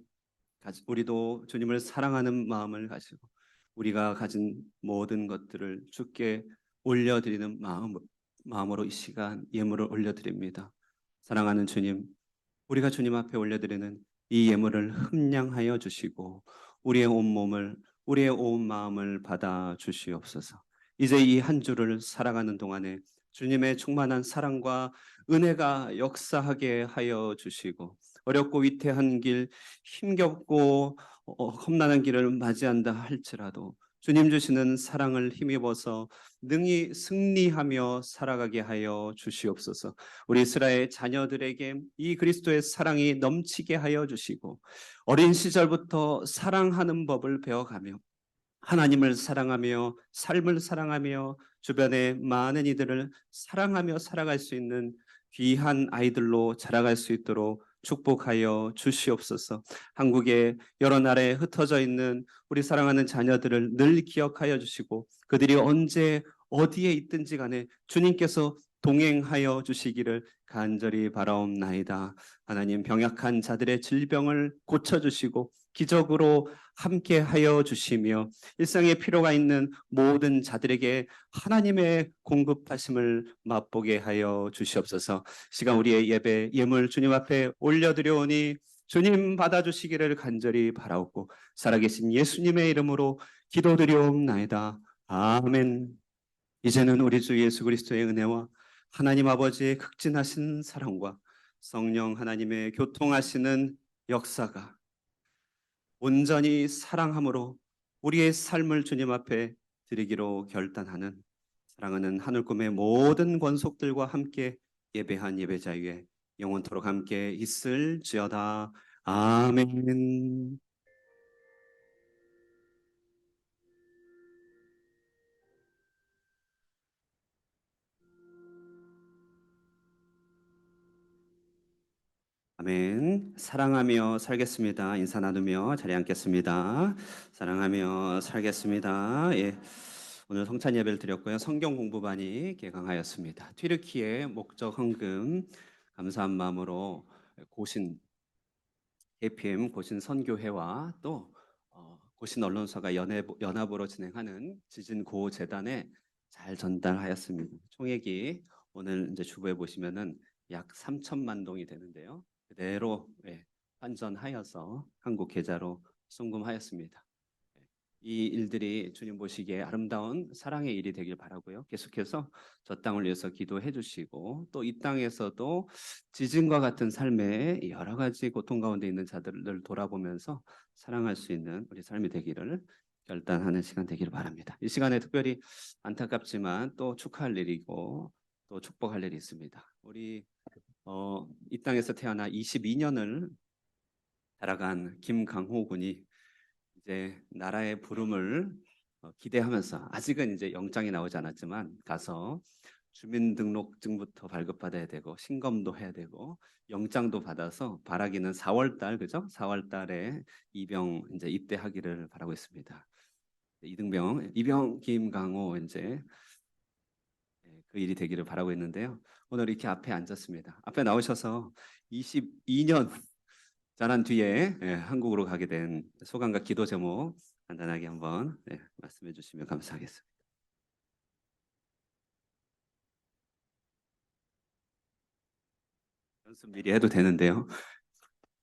Speaker 1: 우리도 주님을 사랑하는 마음을 가지고 우리가 가진 모든 것들을 주께 올려드리는 마음으로 이 시간 예물을 올려드립니다. 사랑하는 주님, 우리가 주님 앞에 올려드리는 이 예물을 흠량하여 주시고 우리의 온 몸을 우리의 온 마음을 받아 주시옵소서. 이제 이 한 주를 살아가는 동안에 주님의 충만한 사랑과 은혜가 역사하게 하여 주시고 어렵고 위태한 길, 힘겹고 험난한 길을 맞이한다 할지라도 주님 주시는 사랑을 힘입어서 능히 승리하며 살아가게 하여 주시옵소서. 우리 이스라엘 자녀들에게 이 그리스도의 사랑이 넘치게 하여 주시고 어린 시절부터 사랑하는 법을 배워가며 하나님을 사랑하며 삶을 사랑하며 주변의 많은 이들을 사랑하며 살아갈 수 있는 귀한 아이들로 자라갈 수 있도록 축복하여 주시옵소서. 한국의 여러 나라에 흩어져 있는 우리 사랑하는 자녀들을 늘 기억하여 주시고 그들이 언제 어디에 있든지 간에 주님께서 동행하여 주시기를 간절히 바라옵나이다. 하나님, 병약한 자들의 질병을 고쳐주시고 기적으로 함께하여 주시며 일상에 필요가 있는 모든 자들에게 하나님의 공급하심을 맛보게 하여 주시옵소서. 시간 우리의 예배 예물 주님 앞에 올려드려오니 주님 받아주시기를 간절히 바라옵고 살아계신 예수님의 이름으로 기도드려옵나이다. 아멘. 이제는 우리 주 예수 그리스도의 은혜와 하나님 아버지의 극진하신 사랑과 성령 하나님의 교통하시는 역사가 온전히 사랑함으로 우리의 삶을 주님 앞에 드리기로 결단하는 사랑하는 하늘꿈의 모든 권속들과 함께 예배한 예배자 위에 영원토록 함께 있을지어다. 아멘. 아멘. 사랑하며 살겠습니다. 인사 나누며 자리에 앉겠습니다. 사랑하며 살겠습니다. 예. 오늘 성찬 예배를 드렸고요. 성경 공부반이 개강하였습니다. 튀르키예 목적 헌금 감사한 마음으로 고신 KPM 고신 선교회와 또 고신 언론사가 연합으로 진행하는 지진구호 재단에 잘 전달하였습니다. 총액이 오늘 이제 주부에 보시면은 약 3천만 동이 되는데요. 그대로 환전하여서 한국 계좌로 송금하였습니다. 이 일들이 주님 보시기에 아름다운 사랑의 일이 되길 바라고요. 계속해서 저 땅을 위해서 기도해 주시고 또 이 땅에서도 지진과 같은 삶의 여러 가지 고통 가운데 있는 자들을 돌아보면서 사랑할 수 있는 우리 삶이 되기를 결단하는 시간 되기를 바랍니다. 이 시간에 특별히 안타깝지만 또 축하할 일이고 또 축복할 일이 있습니다. 우리 이 땅에서 태어나 22년을 살아간 김강호 군이 이제 나라의 부름을 기대하면서 아직은 이제 영장이 나오지 않았지만 가서 주민등록증부터 발급받아야 되고 신검도 해야 되고 영장도 받아서 바라기는 4월 달 그죠? 4월 달에 이병 이제 입대하기를 바라고 있습니다. 이병 김강호 이제 그 일이 되기를 바라고 있는데요. 오늘 이렇게 앞에 앉았습니다. 앞에 나오셔서 22년 자란 뒤에 한국으로 가게 된 소감과 기도 제목 간단하게 한번 말씀해 주시면 감사하겠습니다. 연습 미리 해도 되는데요.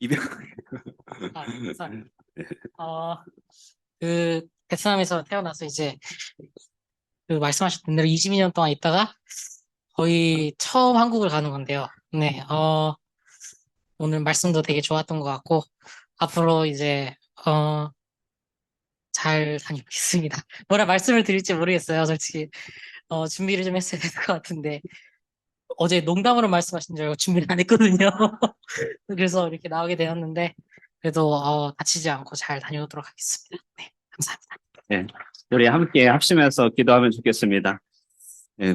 Speaker 1: 이병
Speaker 2: 감사합니다. 그 베트남에서 태어나서 이제 그 말씀하셨던 대로 22년 동안 있다가 거의 처음 한국을 가는 건데요. 네, 오늘 말씀도 되게 좋았던 것 같고 앞으로 이제 잘 다녀오겠습니다. 뭐라 말씀을 드릴지 모르겠어요, 솔직히. 준비를 좀 했어야 될 것 같은데 어제 농담으로 말씀하신 줄 알고 준비를 안 했거든요. 그래서 이렇게 나오게 되었는데 그래도 다치지 않고 잘 다녀오도록 하겠습니다. 네, 감사합니다.
Speaker 1: 네, 우리 함께 합심해서 기도하면 좋겠습니다.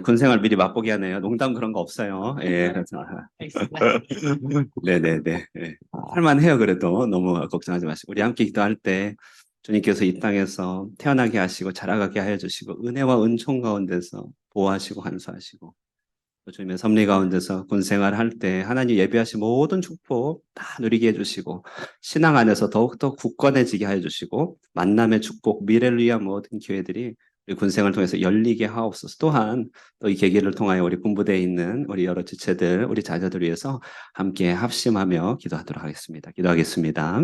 Speaker 1: 군생활 미리 맛보게 하네요. 농담 그런 거 없어요. 그래서
Speaker 2: 알겠습니다.
Speaker 1: 네네네. 할만해요. 그래도 너무 걱정하지 마시고 우리 함께 기도할 때 주님께서 이 땅에서 태어나게 하시고 자라가게 하여 주시고 은혜와 은총 가운데서 보호하시고 간수하시고 또 주님의 섭리 가운데서 군생활 할 때 하나님 예비하신 모든 축복 다 누리게 해주시고 신앙 안에서 더욱더 굳건해지게 해주시고 만남의 축복 미래를 위한 모든 기회들이 우리 군생활을 통해서 열리게 하옵소서. 또한 또 이 계기를 통하여 우리 군부대에 있는 우리 여러 지체들 우리 자녀들 위해서 함께 합심하며 기도하도록 하겠습니다. 기도하겠습니다.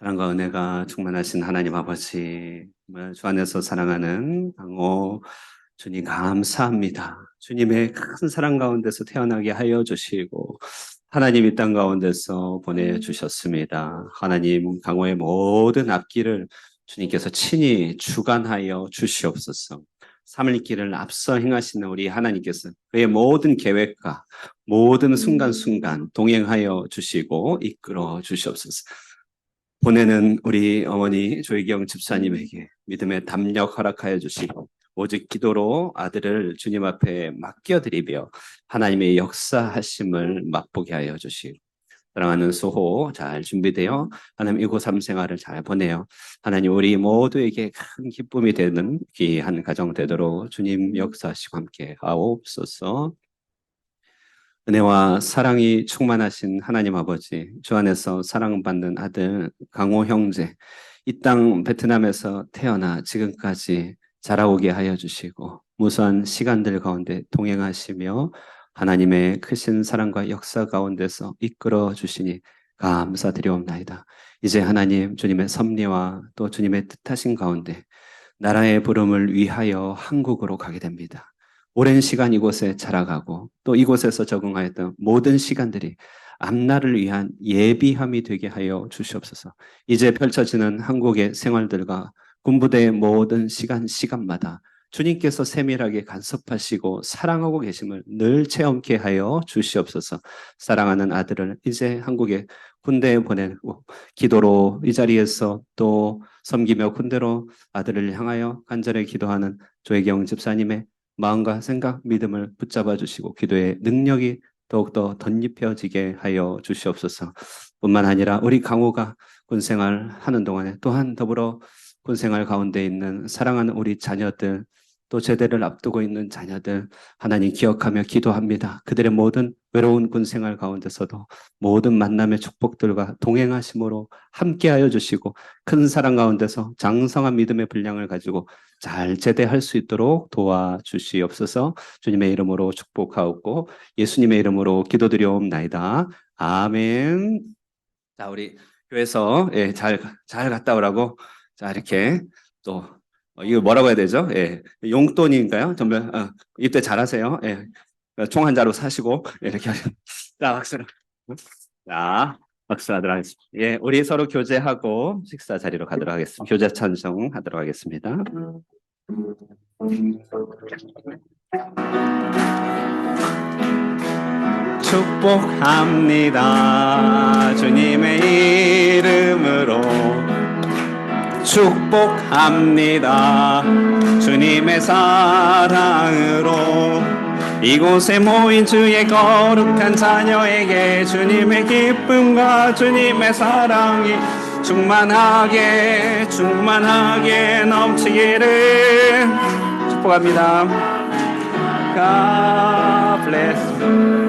Speaker 1: 사랑과 은혜가 충만하신 하나님 아버지, 정말 주 안에서 사랑하는 강호 주님 감사합니다. 주님의 큰 사랑 가운데서 태어나게 하여 주시고 하나님 이 땅 가운데서 보내주셨습니다. 하나님 강호의 모든 앞길을 주님께서 친히 주관하여 주시옵소서. 삼일 길을 앞서 행하시는 우리 하나님께서 그의 모든 계획과 모든 순간순간 동행하여 주시고 이끌어 주시옵소서. 보내는 우리 어머니 조희경 집사님에게 믿음의 담력 허락하여 주시고 오직 기도로 아들을 주님 앞에 맡겨드리며 하나님의 역사하심을 맛보게 하여 주시고 사랑하는 수호 잘 준비되어 하나님 이곳 삶 생활을 잘 보내요. 하나님 우리 모두에게 큰 기쁨이 되는 귀한 가정 되도록 주님 역사하시고 함께 하옵소서. 은혜와 사랑이 충만하신 하나님 아버지, 주 안에서 사랑받는 아들 강호 형제, 이 땅 베트남에서 태어나 지금까지 자라오게 하여 주시고 무수한 시간들 가운데 동행하시며 하나님의 크신 사랑과 역사 가운데서 이끌어 주시니 감사드리옵나이다. 이제 하나님 주님의 섭리와 또 주님의 뜻하신 가운데 나라의 부름을 위하여 한국으로 가게 됩니다. 오랜 시간 이곳에 자라가고 또 이곳에서 적응하였던 모든 시간들이 앞날을 위한 예비함이 되게 하여 주시옵소서. 이제 펼쳐지는 한국의 생활들과 군부대의 모든 시간마다 주님께서 세밀하게 간섭하시고 사랑하고 계심을 늘 체험케 하여 주시옵소서. 사랑하는 아들을 이제 한국의 군대에 보내고 기도로 이 자리에서 또 섬기며 군대로 아들을 향하여 간절히 기도하는 조혜경 집사님의 마음과 생각, 믿음을 붙잡아 주시고 기도의 능력이 더욱더 덧입혀지게 하여 주시옵소서. 뿐만 아니라 우리 강호가 군생활 하는 동안에 또한 더불어 군생활 가운데 있는 사랑하는 우리 자녀들 또 제대를 앞두고 있는 자녀들 하나님 기억하며 기도합니다. 그들의 모든 외로운 군생활 가운데서도 모든 만남의 축복들과 동행하심으로 함께하여 주시고 큰 사랑 가운데서 장성한 믿음의 분량을 가지고 잘 제대할 수 있도록 도와주시옵소서. 주님의 이름으로 축복하옵고 예수님의 이름으로 기도드리옵나이다. 아멘. 자, 우리 교회에서 잘 갔다 오라고 자 이렇게 또 이거 뭐라고 해야 되죠? 용돈인가요? 정말 입대 잘하세요. 총 한 자루 사시고 이렇게 자 박수를 박수하도록 하겠습니다. 우리 서로 교제하고 식사 자리로 가도록 하겠습니다. 교제 찬송하도록 하겠습니다. 축복합니다. 주님의 이름으로 축복합니다. 주님의 사랑으로 이곳에 모인 주의 거룩한 자녀에게 주님의 기쁨과 주님의 사랑이 충만하게 넘치기를 축복합니다. God bless you.